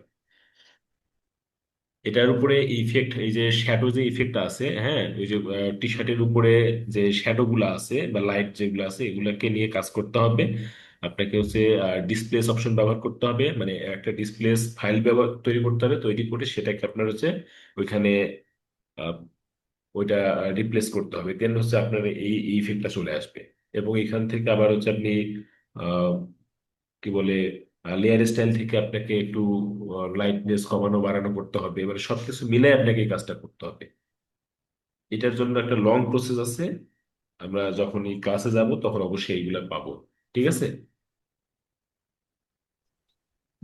এটার উপরে ইফেক্ট, এই যে শ্যাডো যে ইফেক্টটা আছে, হ্যাঁ, ওই যে টি শার্টের উপরে যে শ্যাডো গুলো আছে বা লাইট যেগুলো আছে, এগুলোকে নিয়ে কাজ করতে হবে। আপনাকে হচ্ছে ডিসপ্লেস অপশন ব্যবহার করতে হবে, মানে একটা ডিসপ্লেস ফাইল ব্যবহার তৈরি করতে হবে। তৈরি করে সেটাকে আপনার হচ্ছে ওইখানে আহ, ওইটা রিপ্লেস করতে হবে, দেন হচ্ছে আপনার এই ইফেক্টটা চলে আসবে। এবং এখান থেকে আবার হচ্ছে আপনি আহ, কি বলে, লেয়ার স্টাইল থেকে আপনাকে একটু লাইটনেস কমানো বাড়ানো করতে হবে, এবার সবকিছু মিলে আপনাকে এই কাজটা করতে হবে। এটার জন্য একটা লং প্রসেস আছে। আমরা যখন এই ক্লাসে যাব তখন অবশ্যই এইগুলা পাবো। ঠিক আছে?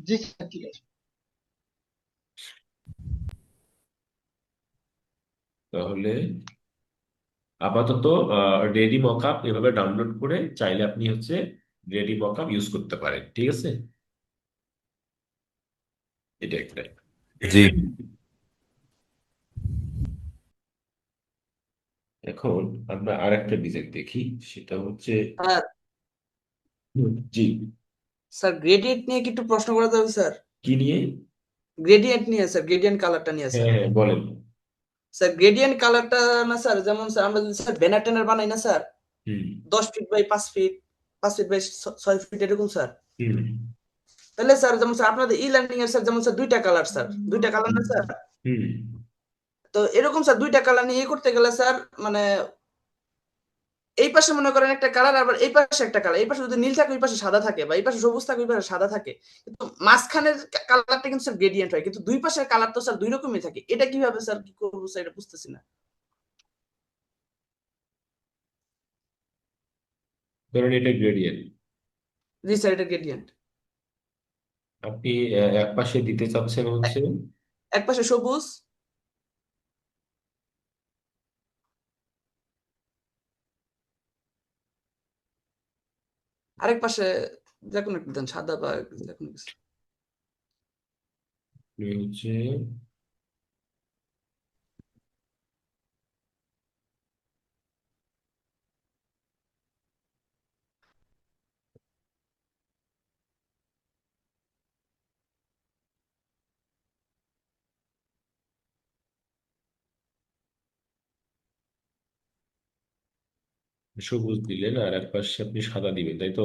জি স্যার, ঠিক আছে। তাহলে আপাতত রেডি মকআপ এভাবে ডাউনলোড করে চাইলে আপনি হচ্ছে রেডি মকআপ ইউজ করতে পারেন। ঠিক আছে? এটা একটা। জি। এখন আমরা আর একটা ডিজাইন দেখি, সেটা হচ্ছে স্যার জি। স্যার গ্রেডিয়েন্ট নিয়ে কি একটু প্রশ্ন করা যাবে স্যার? কি নিয়ে? গ্রেডিয়েন্ট নিয়ে স্যার, গ্রেডিয়েন্ট কালারটা নিয়ে হ্যাঁ স্যার। হ্যাঁ, বলেন। স্যার গ্রেডিয়েন্ট কালারটা না স্যার, যেমন স্যার আমরা যদি স্যার ব্যানার ট্যানার বানাই না স্যার, হুম 10 feet by 5 feet, 5 feet by 6 feet এরকম স্যার, হুম তাহলে স্যার যেমন স্যার আপনাদের ই লার্নিং এর স্যার যেমন স্যার দুইটা কালার স্যার, দুইটা কালার না স্যার, হুম তো এরকম স্যার দুইটা কালার নিয়ে করতে গেলে স্যার মানে এই পাশে মনে করেন একটা কালার, আবার এই পাশে একটা কালার, এই পাশে যদি নীল থাকে ওই পাশে সাদা থাকে, বা এই পাশে সবুজ থাকে ওই পাশে সাদা থাকে, কিন্তু মাঝখানের কালারটা কিন্তু স্যার গ্রেডিয়েন্ট হয়, কিন্তু দুই পাশের কালার তো স্যার দুই রকমই থাকে। এটা কিভাবে স্যার কি করবো স্যার, এটা বুঝতেছি না। ধরেন এটা গ্রেডিয়েন্ট, জি স্যার, এটা গ্রেডিয়েন্ট। আপনি এক পাশে দিতে চাচ্ছেন হচ্ছে, এক পাশে সবুজ, আরেক পাশে যে কোনো একটা দেন, সাদা বা যে কোনো কিছু। আপনি হচ্ছে সবুজ দিলেন আর এক পাশে আপনি সাদা দিবেন, তাই তো?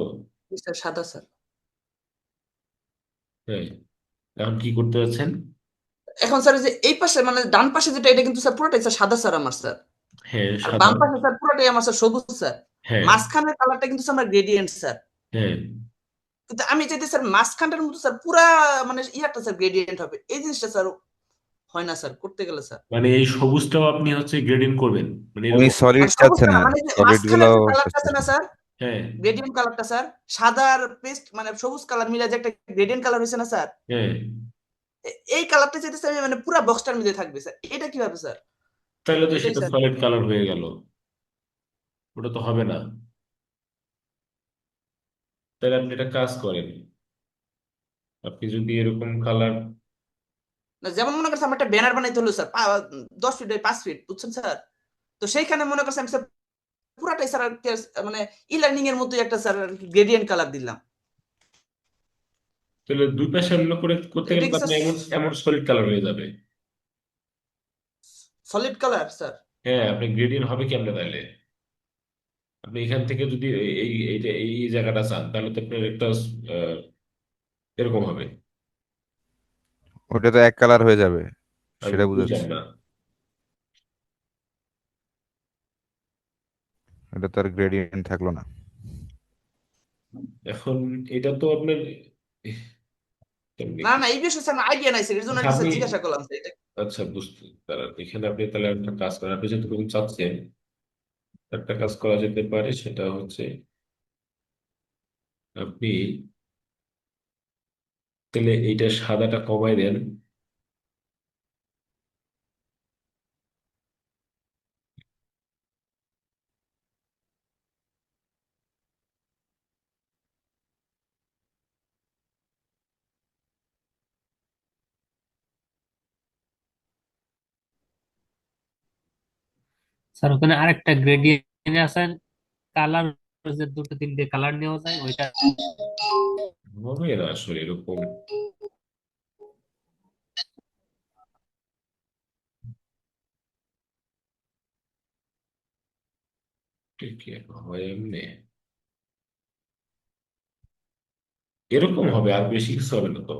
জি স্যার, সাদা স্যার। হ্যাঁ, এখন কি করতে যাচ্ছেন? এখন স্যার এই যে এই পাশে মানে ডান পাশে যেটা, এটা কিন্তু স্যার পুরোটাই স্যার সাদা স্যার আমার স্যার, হ্যাঁ আর সাদা। বাম পাশে স্যার পুরোটাই আমার স্যার সবুজ স্যার। হ্যাঁ মাঝখানের কালারটা কিন্তু স্যার আমার গ্রেডিয়েন্ট স্যার, হ্যাঁ, কিন্তু আমি চাইতে স্যার মাঝখানটার মতো স্যার পুরা মানে ইয়াটা স্যার গ্রেডিয়েন্ট হবে, এই জিনিসটা স্যার হয় না স্যার করতে গেলে স্যার। মানে এই সবুজটাও আপনি হচ্ছে গ্রেডিং করবেন, মানে উনি এরকম? সলিড মানে সবুজটা চাচ্ছেন না, আর মানে যে সলিড গুলো মাঝখানের যে কালারটা আছে না স্যার, হ্যাঁ গ্রেডিয়েন্ট কালারটা স্যার, সাদা আর পেস্ট মানে সবুজ কালার মিলে যে একটা গ্রেডিয়েন্ট কালার হয়েছে না স্যার, হ্যাঁ, এই কালারটা চাইতে স্যার আমি মানে পুরা বক্সটার মধ্যে থাকবে স্যার, এটা কিভাবে স্যার? তাহলে তো এটাই সেটা স্যার। সলিড কালার হয়ে গেল, ওটা তো হবে না। তাহলে আপনি একটা কাজ করেন, আপনি যদি এরকম কালার, না, যেমন মনে করছে আমার একটা ব্যানার বানাইতে হলো স্যার 10 ফিট বাই 5 ফিট, বুঝছেন স্যার, তো সেইখানে মনে করছে আমি স্যার পুরাটাই স্যার মানে ই লার্নিং এর মতোই একটা স্যার গ্রেডিয়েন্ট কালার দিলাম। তাহলে দুই পাশে অন্য করে তো করতে এটা গেলে কি তো স্যার আপনি এমন এমন সলিড কালার হয়ে যাবে। Solid colour sir? হ্যাঁ, আপনি গ্রেডিয়েন্ট হবে কেমনে তাহলে? আপনি এখান থেকে যদি এই জায়গাটা চান, তাহলে তো আপনার একটা আহ, এরকম হবে। ওটা তো এক কালার হয়ে যাবে, আমি সেটা বুঝলাম বুঝাচ্ছি। না। এটা তো আর গ্রেডিয়েন্ট থাকলো না। এখন এটা তো আপনার কেমনে না কি? না, এই বিষয়ে স্যার আইডিয়া নাই স্যার, এর জন্য আচ্ছা আর কি আপনি, স্যার জিজ্ঞাসা করলাম স্যার এটা। আচ্ছা বুঝতে দাঁড়ান, এখানে আপনি তাহলে একটা কাজ করেন, আপনি যেহেতু কোনো চাচ্ছেন, একটা কাজ করা যেতে পারে, সেটা হচ্ছে আপনি তাহলে এইটা সাদাটা কমাই দেন। স্যার ওখানে আরেকটা গ্রেডিয়েন্ট আছে, কালার, যে দুটো তিনটে কালার নেওয়া যায় ওইটা। হবে না আসলে এরকম। ঠিক হয় এমনি, এরকম হবে, আর বেশি কিছু হবে না তো,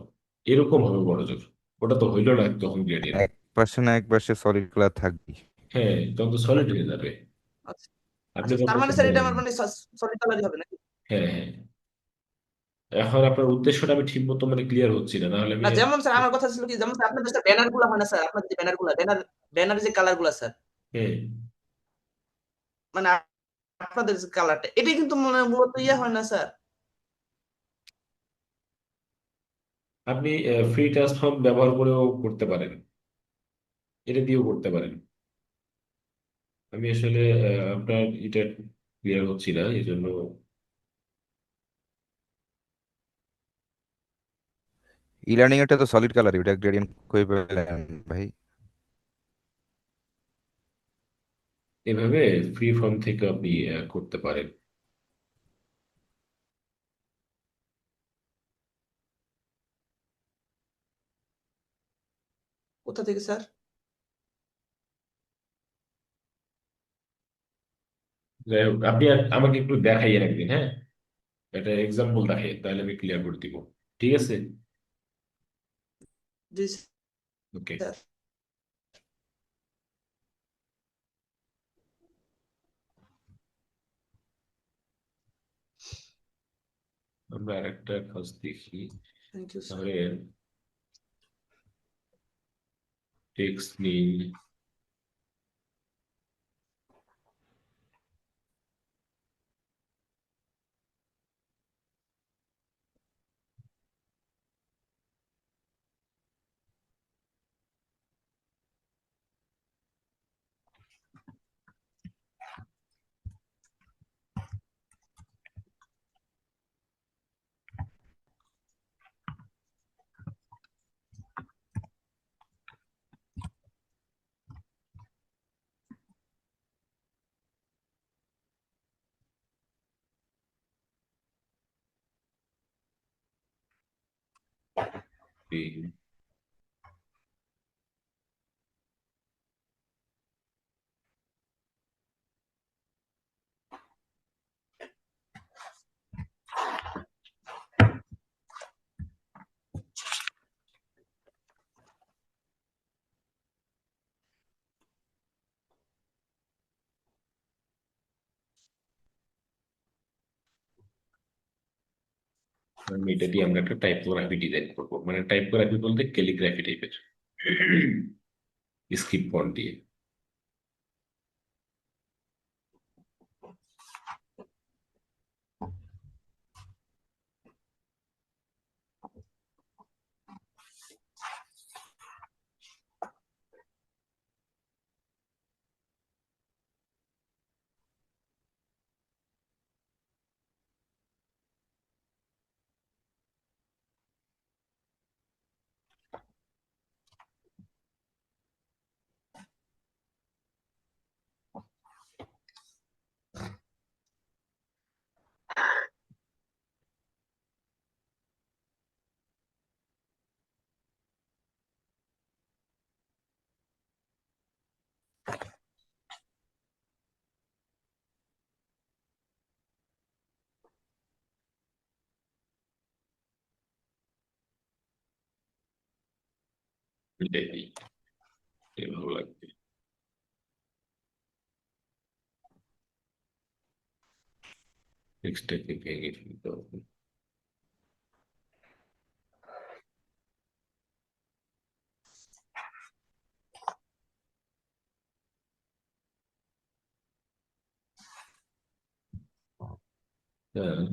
এরকম হবে বড় জোর। ওটা তো হইলো না তখন গ্রেডিয়েন্ট। এক পাশে না এক পাশে সলিড কালার থাকবে। হ্যাঁ, তখন তো সলিড হয়ে যাবে। আচ্ছা আপনি আচ্ছা, তার তখন মানে স্যার এটা হ্যাঁ, আমার মানে সলিড কালারই হবে নাকি? হ্যাঁ হ্যাঁ। এখন আপনার উদ্দেশ্যটা আমি ঠিক মতো মানে ক্লিয়ার হচ্ছি না, নাহলে আমি না যেমন স্যার আমার কথা ছিল কি, যেমন স্যার আপনাদের স্যার ব্যানার গুলো হয় না স্যার, আপনাদের যে ব্যানার গুলো, ব্যানার যে কালার গুলো স্যার, হ্যাঁ। মানে আপনাদের যে কালারটা এটাই কিন্তু মানে মূলত ইয়ে হয় না স্যার। আপনি ফ্রি ট্রান্সফর্ম ব্যবহার করেও করতে পারেন, এটা দিয়েও করতে পারেন। আমি আসলে আপনার এটা ক্লিয়ার হচ্ছি না এই জন্য। ই লার্নিং এরটা তো সলিড কালার, ওটা গ্রেডিয়েন্ট কই পেলেন ভাই? এভাবে ফ্রি ফর্ম থেকে আপনি করতে পারেন। কোথা থেকে স্যার? যাই হোক, আপনি আমাকে একটু দেখাইয়েন একদিন, হ্যাঁ, একটা এক্সাম্পল দেখাই, তাহলে আমি ক্লিয়ার করে দিব। ঠিক আছে। জি ওকে। স্যার। আমরা আরেকটা কাজ দেখি। Thank you sir. তাহলে টেক্সট নিন। এটা দিয়ে আমরা একটা টাইপোগ্রাফি ডিজাইন করবো, মানে টাইপোগ্রাফি বলতে ক্যালিগ্রাফি টাইপের, স্ক্রিপ্ট ফন্ট দিয়ে। এটাই দিই, এটাই ভালো লাগবে। টেক্সটটাকে ভেঙে ফেলতে হবে। হ্যাঁ।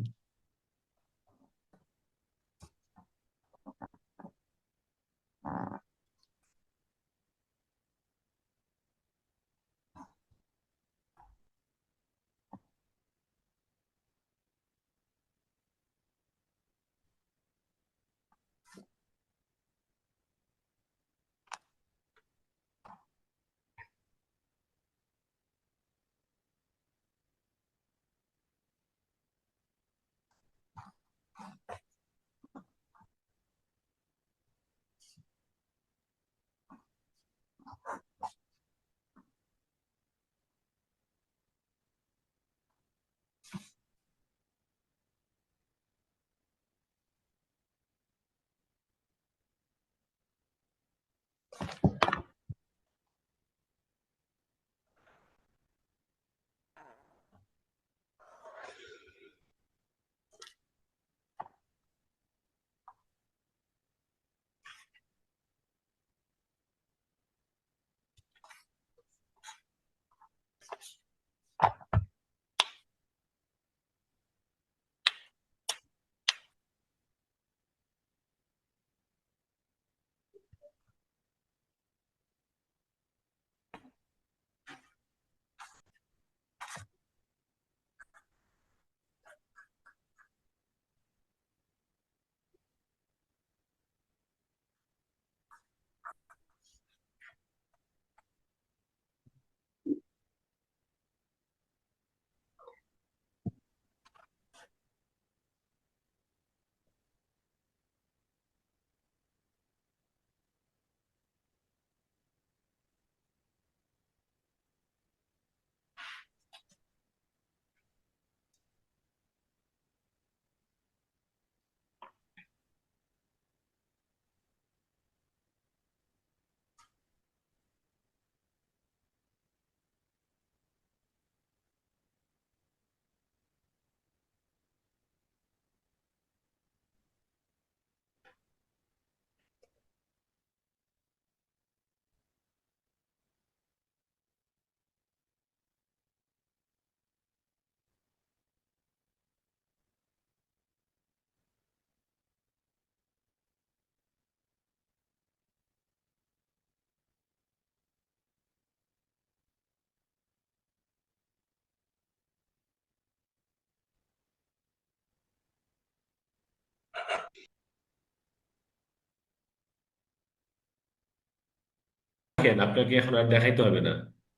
দেখেন, আপনাকে এখন আর দেখাইতে হবে না,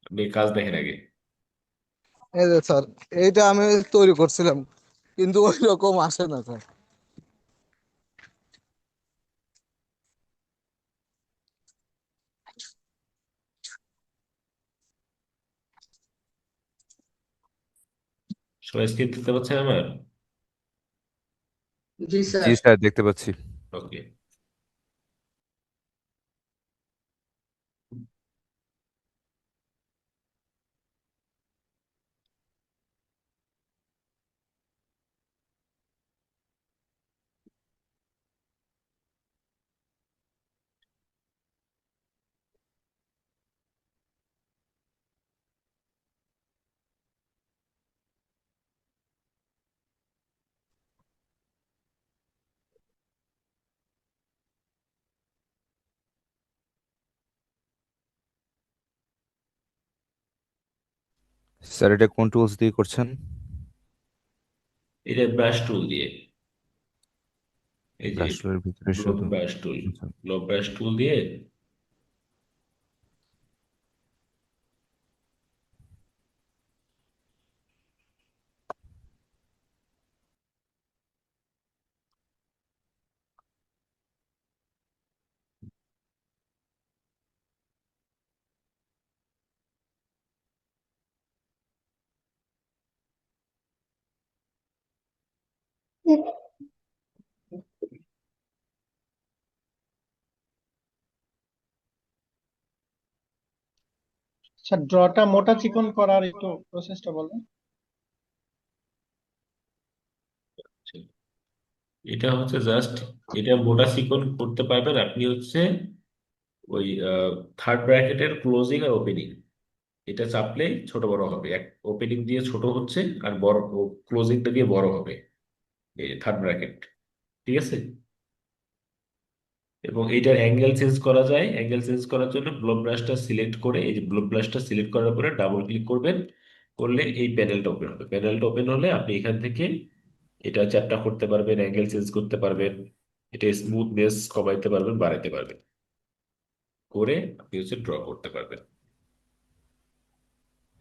আপনি কাজ দেখেন আগে। এই যে স্যার, এইটা আমি তৈরি করছিলাম কিন্তু ওই রকম আসে না স্যার। সবাই স্ক্রিন দেখতে পাচ্ছেন আমার? জি জি স্যার। স্যার, দেখতে পাচ্ছি। ওকে। স্যার, এটা কোন টুলস দিয়ে করছেন? এটা ব্রাশ টুল দিয়ে, এই যে ব্রাশলের ভিতরে ব্লক শুধু? ব্রাশ টুল, আচ্ছা। ব্লক ব্রাশ টুল দিয়ে। স্যার ড্রটা মোটা চিকন করার একটু প্রসেসটা বলবেন? এটা হচ্ছে জাস্ট, এটা মোটা চিকন করতে পারবেন আপনি হচ্ছে ওই থার্ড ব্র্যাকেটের ক্লোজিং আর ওপেনিং, এটা চাপলেই ছোট বড় হবে, এক ওপেনিং দিয়ে ছোট হচ্ছে আর বড়, ক্লোজিংটা দিয়ে বড় হবে, এই থার্ড ব্র্যাকেট। ঠিক আছে? এবং এইটার অ্যাঙ্গেল চেঞ্জ করা যায়, অ্যাঙ্গেল চেঞ্জ করার জন্য ব্লো ব্রাশটা সিলেক্ট করে, এই যে ব্লো ব্রাশটা সিলেক্ট করার পরে ডাবল ক্লিক করবেন, করলে এই প্যানেলটা ওপেন হবে। প্যানেলটা ওপেন হলে আপনি এখান থেকে এটা চ্যাপটা করতে পারবেন, অ্যাঙ্গেল চেঞ্জ করতে পারবেন, এটা স্মুথনেস কমাইতে পারবেন, বাড়াইতে পারবেন, করে আপনি হচ্ছে ড্র করতে পারবেন।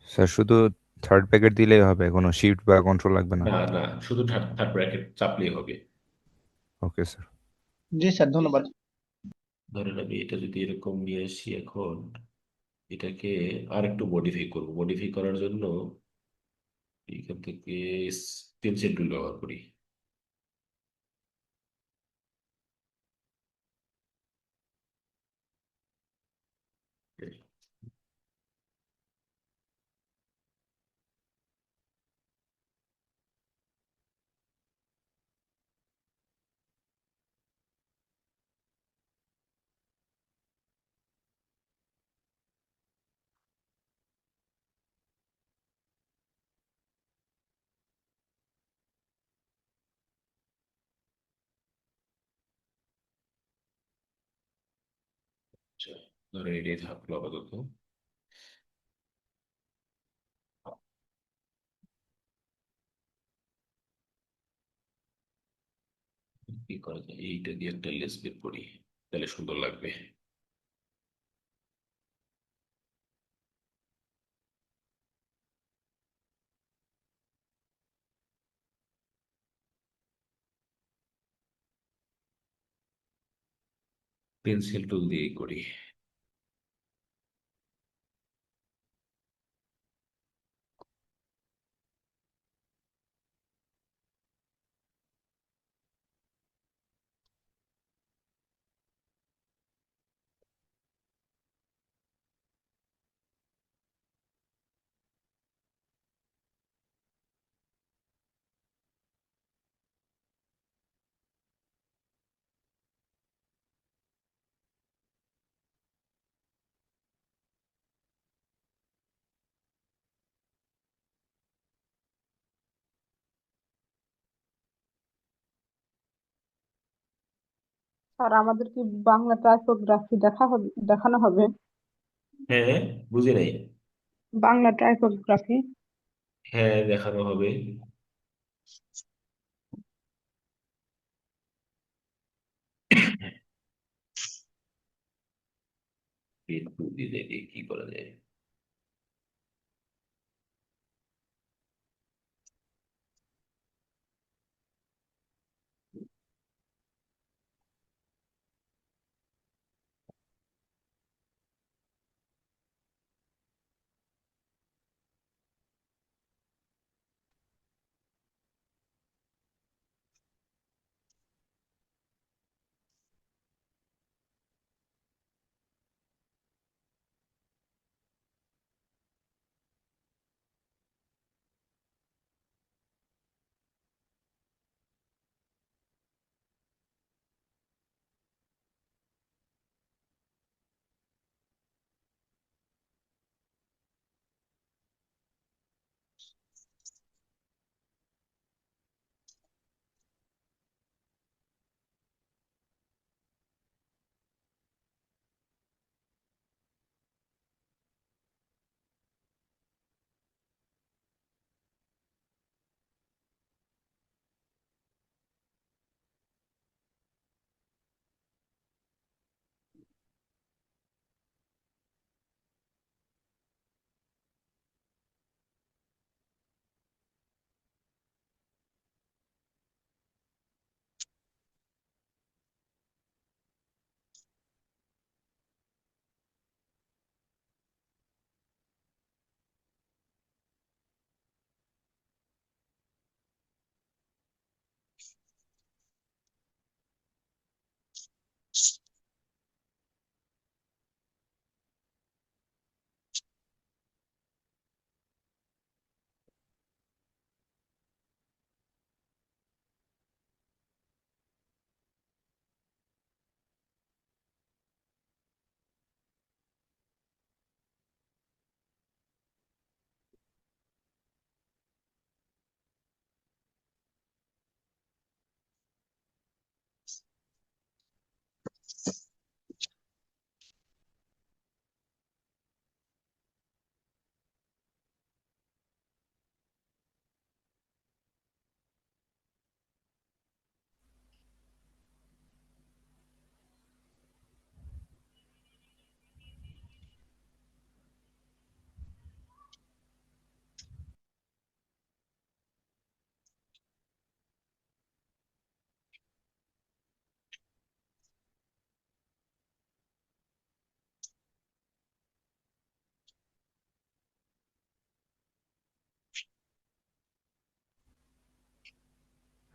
স্যার, শুধু থার্ড প্যাকেট দিলেই হবে, কোনো শিফট বা কন্ট্রোল লাগবে না? না না, শুধু থার্ড থার্ড ব্র্যাকেট চাপলেই হবে। Okay sir. জি স্যার, ধন্যবাদ। ধরেন আমি এটা যদি এরকম নিয়ে আসি এখন, এটাকে আর একটু মডিফাই করব। মডিফাই করার জন্য এখান থেকে পেন্সিল টুল ব্যবহার করি। আচ্ছা, ধরেন এটাই থাকলো আপাতত। কি করা যায়, এইটা দিয়ে একটা লেস বের করি, তাহলে সুন্দর লাগবে। পেন্সিল টুল দিয়েই করি। স্যার আমাদের কি বাংলা টাইপোগ্রাফি দেখানো হবে? হ্যাঁ, বুঝি নাই। বাংলা টাইপোগ্রাফি। হ্যাঁ, দেখানো হবে। পেন টুল দিয়ে দেখি কি করা যায়।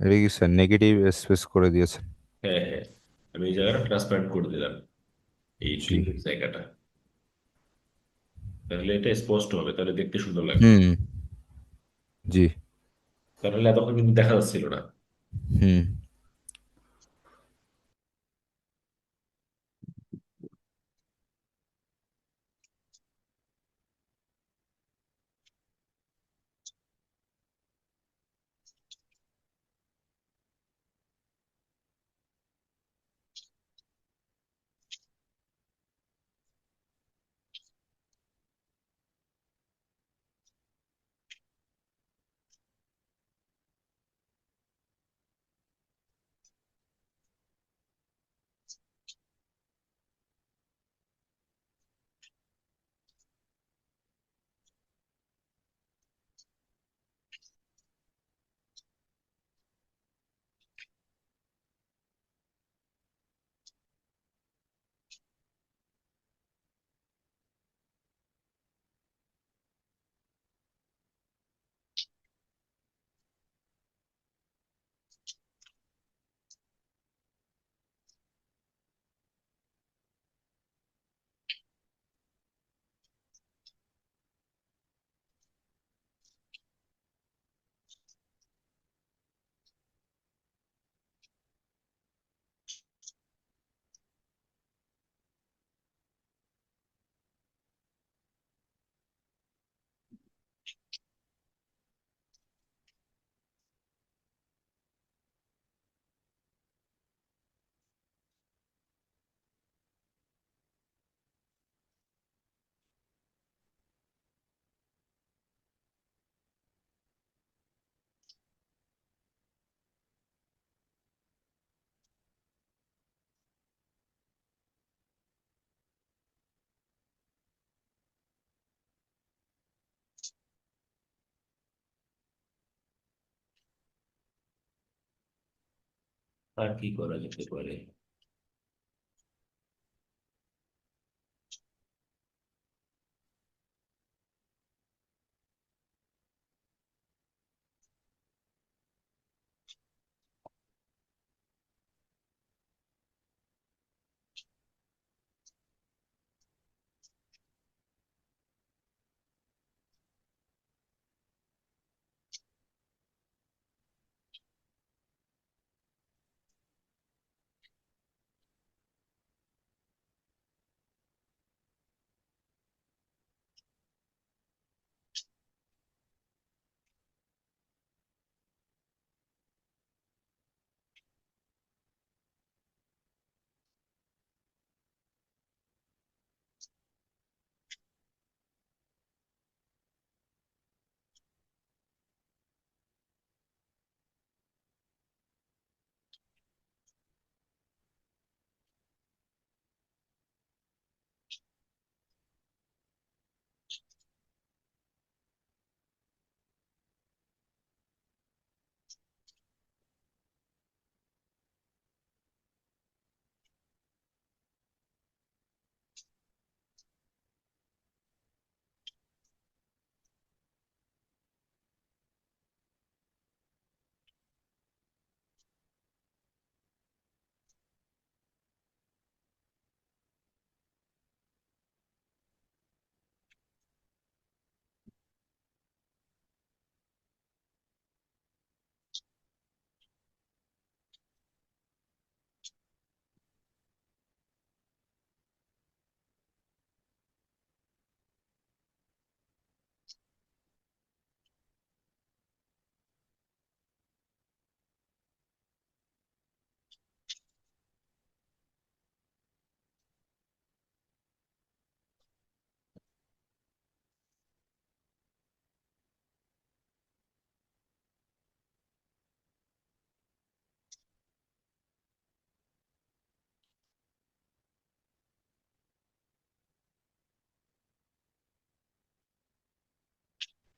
এটা কি স্যার নেগেটিভ স্পেস করে দিয়েছেন? হ্যাঁ, হ্যাঁ, আমি এই জায়গাটা ট্রান্সপারেন্ট করে দিলাম, এই জি। টিকের জায়গাটা। তাহলে এটা স্পষ্ট হবে, তাহলে দেখতে সুন্দর লাগবে। হুম। জি। তাহলে এতক্ষণ কিন্তু দেখা যাচ্ছিল না। হুম। আর কি করা যেতে পারে?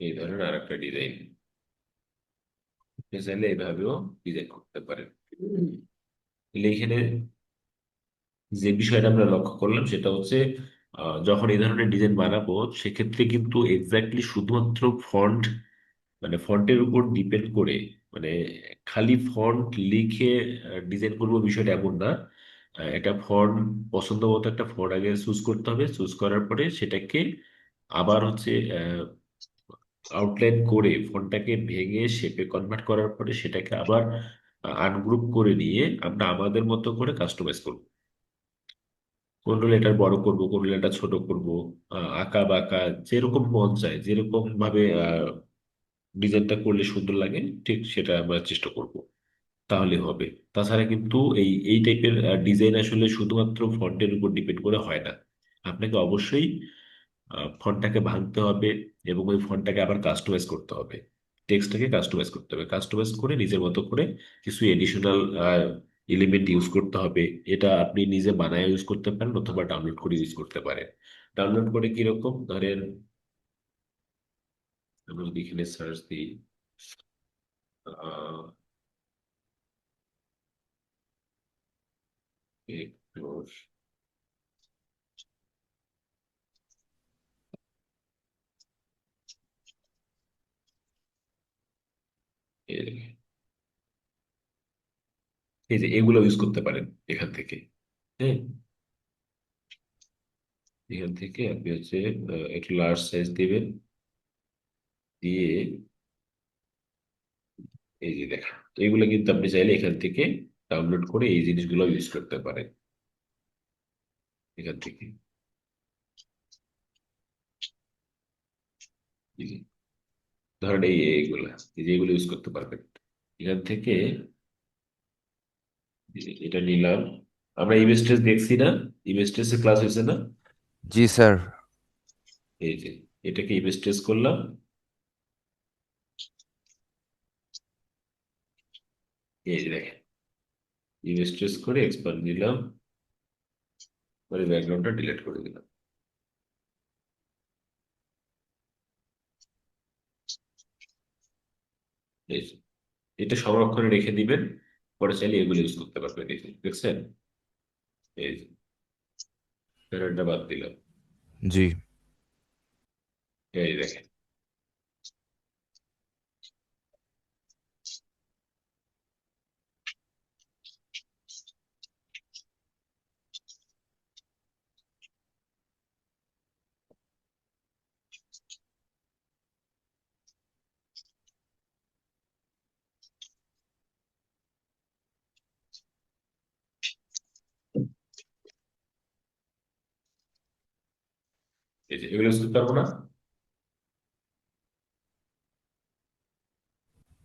এই ধরনের আরেকটা ডিজাইন আপনি চাইলে এইভাবেও ডিজাইন করতে পারেন। তাহলে এখানে যে বিষয়টা আমরা লক্ষ্য করলাম সেটা হচ্ছে যখন এই ধরনের ডিজাইন বানাবো সেক্ষেত্রে কিন্তু এক্স্যাক্টলি শুধুমাত্র ফন্ট মানে ফন্টের উপর ডিপেন্ড করে মানে খালি ফন্ট লিখে ডিজাইন করবো বিষয়টা এমন না। একটা ফন্ট পছন্দ মতো একটা ফন্ট আগে চুজ করতে হবে, চুজ করার পরে সেটাকে আবার হচ্ছে আউটলাইন করে ফন্টটাকে ভেঙে শেপে কনভার্ট করার পরে সেটাকে আবার আনগ্রুপ করে নিয়ে আমরা আমাদের মতো করে কাস্টমাইজ করব। কোন লেটার বড় করব, কোন লেটার ছোট করব, আঁকা বাঁকা যেরকম মন চায়, যেরকম ভাবে ডিজাইনটা করলে সুন্দর লাগে ঠিক সেটা আমরা চেষ্টা করব, তাহলে হবে। তাছাড়া কিন্তু এই টাইপের ডিজাইন আসলে শুধুমাত্র ফন্টের উপর ডিপেন্ড করে হয় না। আপনাকে অবশ্যই ফন্টটাকে ভাঙতে হবে এবং ওই ফন্টটাকে আবার কাস্টমাইজ করতে হবে, টেক্সটটাকে কাস্টমাইজ করতে হবে, কাস্টমাইজ করে নিজের মতো করে কিছু এডিশনাল এলিমেন্ট ইউজ করতে হবে। এটা আপনি নিজে বানায় ইউজ করতে পারেন অথবা ডাউনলোড করে ইউজ করতে পারেন। ডাউনলোড করে কিরকম ধরেন, আমরা যদি এখানে সার্চ দিই আহ, একটু- এই এই যে এগুলো ইউজ করতে পারেন এখান থেকে। হ্যাঁ, এখান থেকে আপনি হচ্ছে একটু লার্জ সাইজ দিবেন, দিয়ে এই যে দেখা, এগুলো কিন্তু আপনি চাইলে এখান থেকে ডাউনলোড করে এই জিনিসগুলো ইউজ করতে পারেন এখান থেকে। এই যে ধরেন এইগুলা, এই যে এগুলো ইউজ করতে পারবেন এখান থেকে। এটা নিলাম, আমরা ইমেজ ট্রেস দেখছি না, ইমেজ ট্রেসের ক্লাস হয়েছে না? জি স্যার। এই যে এটাকে ইমেজ ট্রেস করলাম, এই যে দেখেন ইমেজ ট্রেস করে এক্সপান্ড দিলাম, পরে ব্যাকগ্রাউন্ডটা ডিলিট করে দিলাম। এই যে, এটা সংরক্ষণে রেখে দিবেন। পরে চাইলে এগুলো ইউজ করতে পারবেন। এই যে, দেখছেন? এই যে প্যারাটা বাদ দিলাম। জি এই দেখেন, এই যে এগুলো ইউজ করতে পারবো না।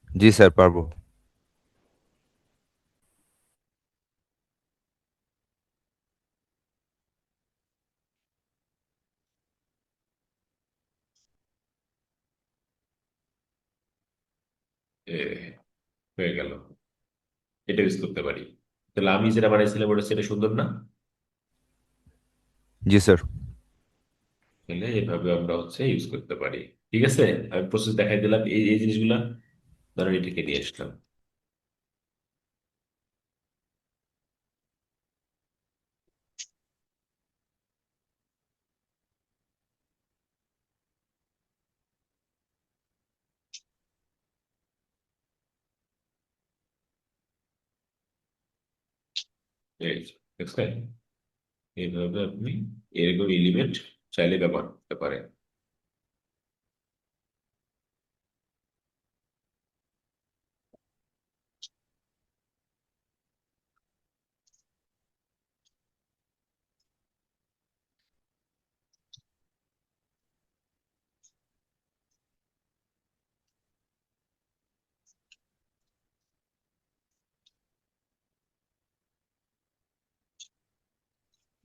জি স্যার পারবো। এ, হয়ে গেল, এটা ইউজ করতে পারি। তাহলে আমি যেটা বানাইছিলাম ওটা সেটা সুন্দর না? জি স্যার। তাহলে এভাবে আমরা ইউজ করতে পারি। ঠিক আছে, আমি প্রসেস দেখাই দিলাম। এই এই জিনিসগুলা ধরেন এটাকে নিয়ে আসলাম। এই যে, দেখছেন? এইভাবে আপনি এরকম এলিমেন্ট চাইলে ব্যবহার করতে পারেন।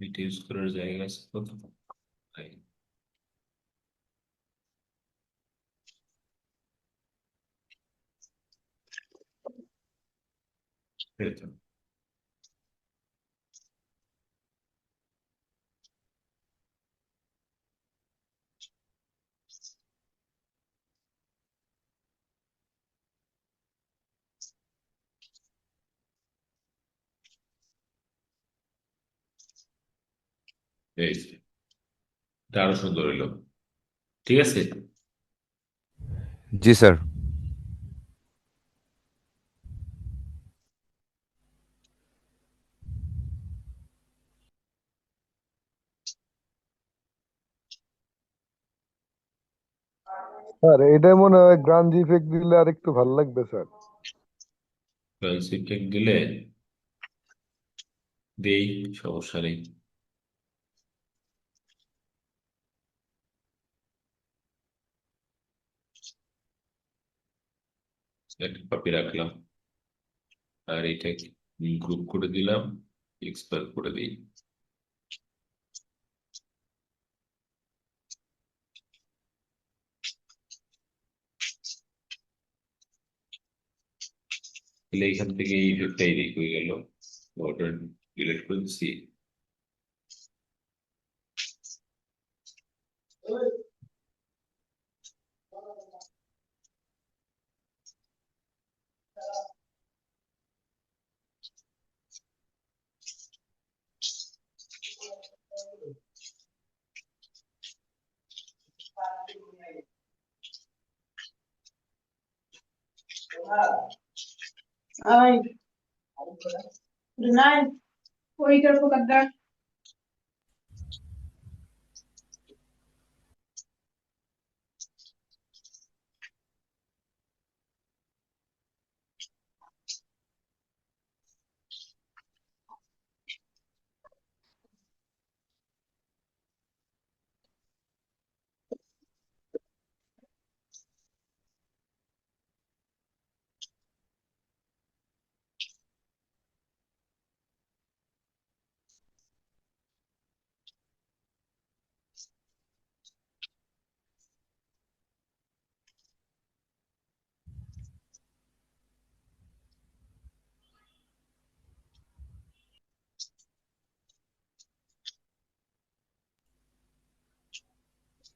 এটা ইউজ করার জায়গা আছে কত? এই, এই তো, এই যে, এটা আরো সুন্দর হইলো। ঠিক আছে। জি স্যার। স্যার এটা মনে হয় গ্রাঞ্জ ইফেক্ট দিলে আর একটু ভালো লাগবে স্যার। ইফেক্ট দিলে দেই, সমস্যা নেই। একটা কপি রাখলাম, আর এইটাকে গ্রুপ করে দিলাম, এক্সপায়ার করে দিই। তাহলে এইখান থেকে এই ইফেক্টটা এদিক হয়ে গেল, ওটা ডিলিট করে দিচ্ছি। Ay, Renai, ওইটার উপর দেখ।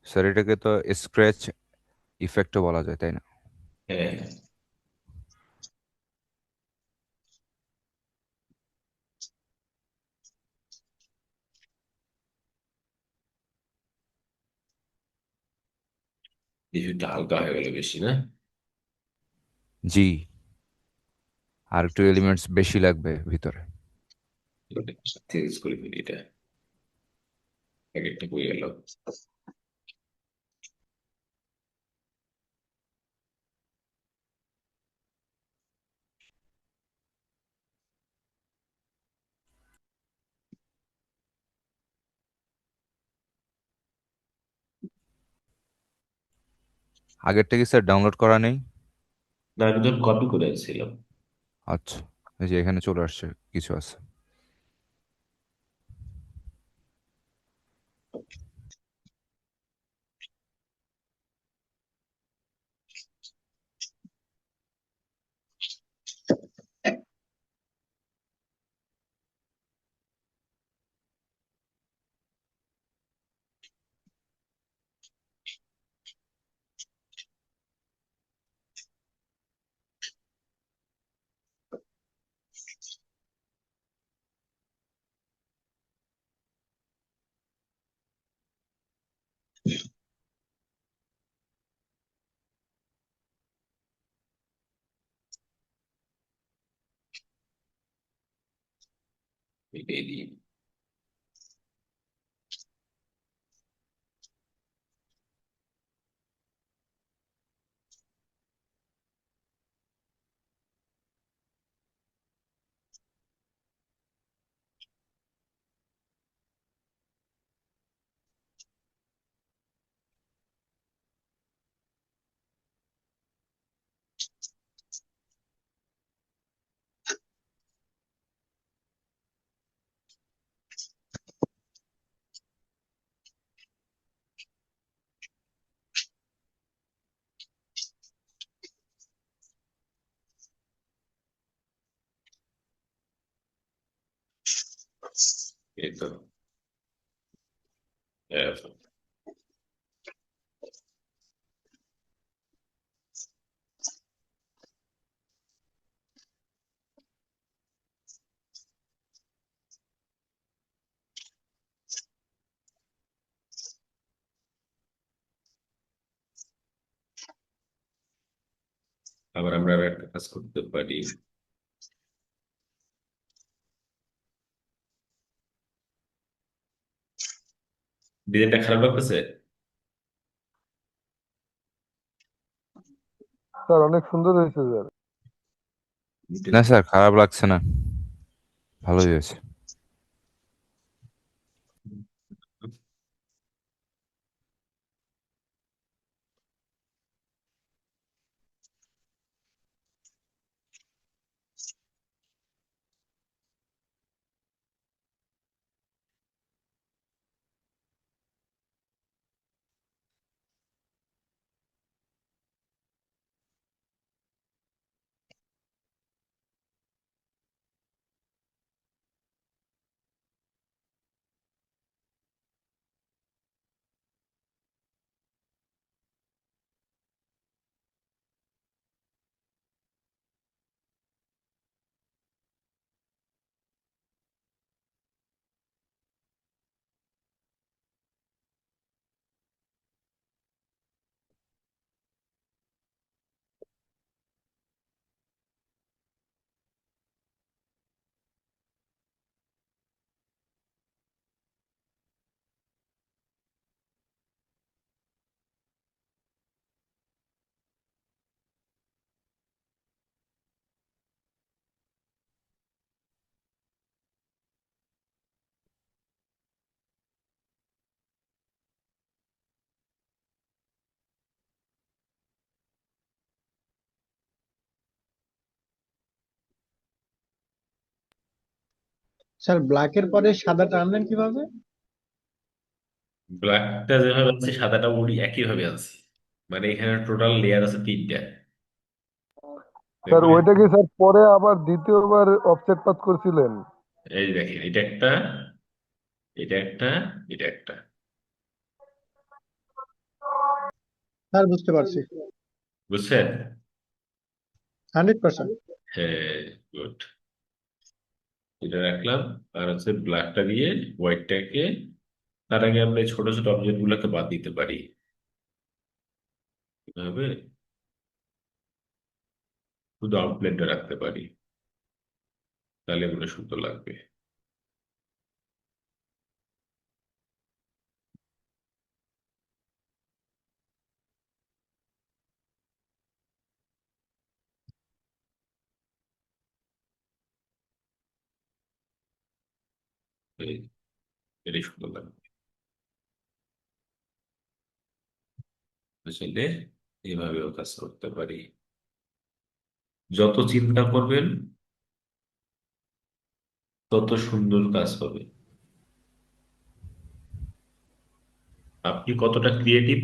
স্যার এটাকে তো স্ক্র্যাচ ইফেক্টও বলা যায় তাই না? হ্যাঁ, ইফেক্টটা হালকা হয়ে গেল বেশি না? জি, আর একটু এলিমেন্টস বেশি লাগবে ভিতরে। চেঞ্জ করে ফেলি এটা, এক একটা হয়ে গেল। আগেরটা কি স্যার ডাউনলোড করা নেই? না, আমি ধর কপি করে আসছিলাম। আচ্ছা, এই যে এখানে চলে আসছে, কিছু আছে। এটাই দিই। এই তো। এখন আবার আমরা আর একটা কাজ করতে পারি। ডিজাইনটা খারাপ লাগতেছে? স্যার অনেক সুন্দর হয়েছে স্যার। না স্যার, খারাপ লাগছে না, ভালোই হয়েছে। স্যার ব্ল্যাকের পরে সাদাটা আনলেন কিভাবে? ব্ল্যাকটা যেভাবে আছে সাদাটা ওই একই ভাবে আছে, মানে এখানে টোটাল লেয়ার আছে 3টা, স্যার দেখবেন? ওইটা কি স্যার পরে আবার দ্বিতীয়বার অফসেট পাথ করছিলেন? এই যে দেখেন, এটা একটা, এটা একটা, এটা একটা। স্যার বুঝতে পারছি, বুঝছেন? 100%। হ্যাঁ, গুড। এটা রাখলাম। আর হচ্ছে ব্ল্যাকটা দিয়ে হোয়াইটটাকে, তার আগে আমরা এই ছোট ছোট অবজেক্ট গুলোকে বাদ দিতে পারি। এভাবে শুধু আউটলাইনটা রাখতে পারি, তাহলে মনে হয় সুন্দর লাগবে। এই, এটাই সুন্দর লাগবে। আসলে এইভাবেও কাজ করতে পারি। যত চিন্তা করবেন তত সুন্দর কাজ হবে। আপনি কতটা ক্রিয়েটিভ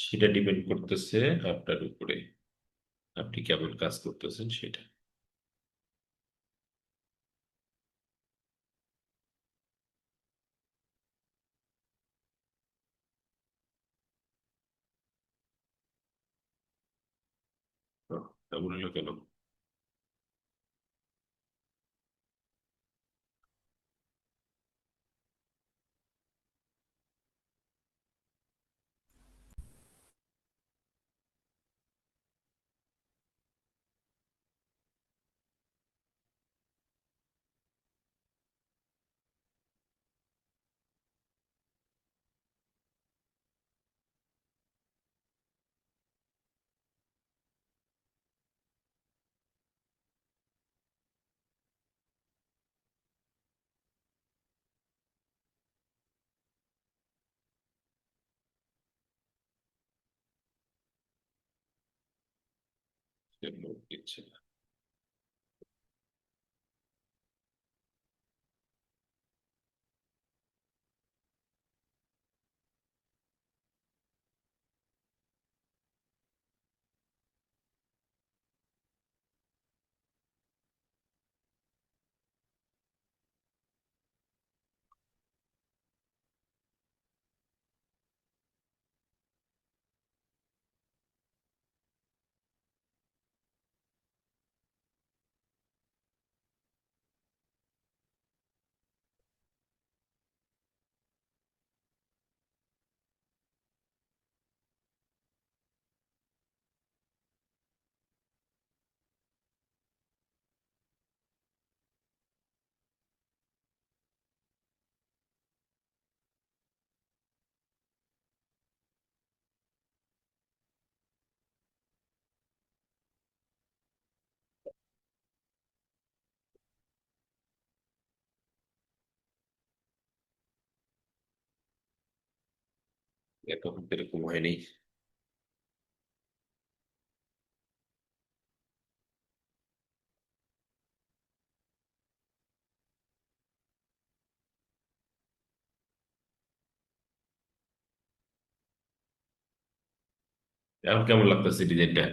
সেটা ডিপেন্ড করতেছে আপনার উপরে, আপনি কেমন কাজ করতেছেন সেটা। এমন হলো কেন? সে লোক দিচ্ছে না। এখন তো এরকম হয়নি। এখন কেমন লাগতেছে ডিজাইনটা?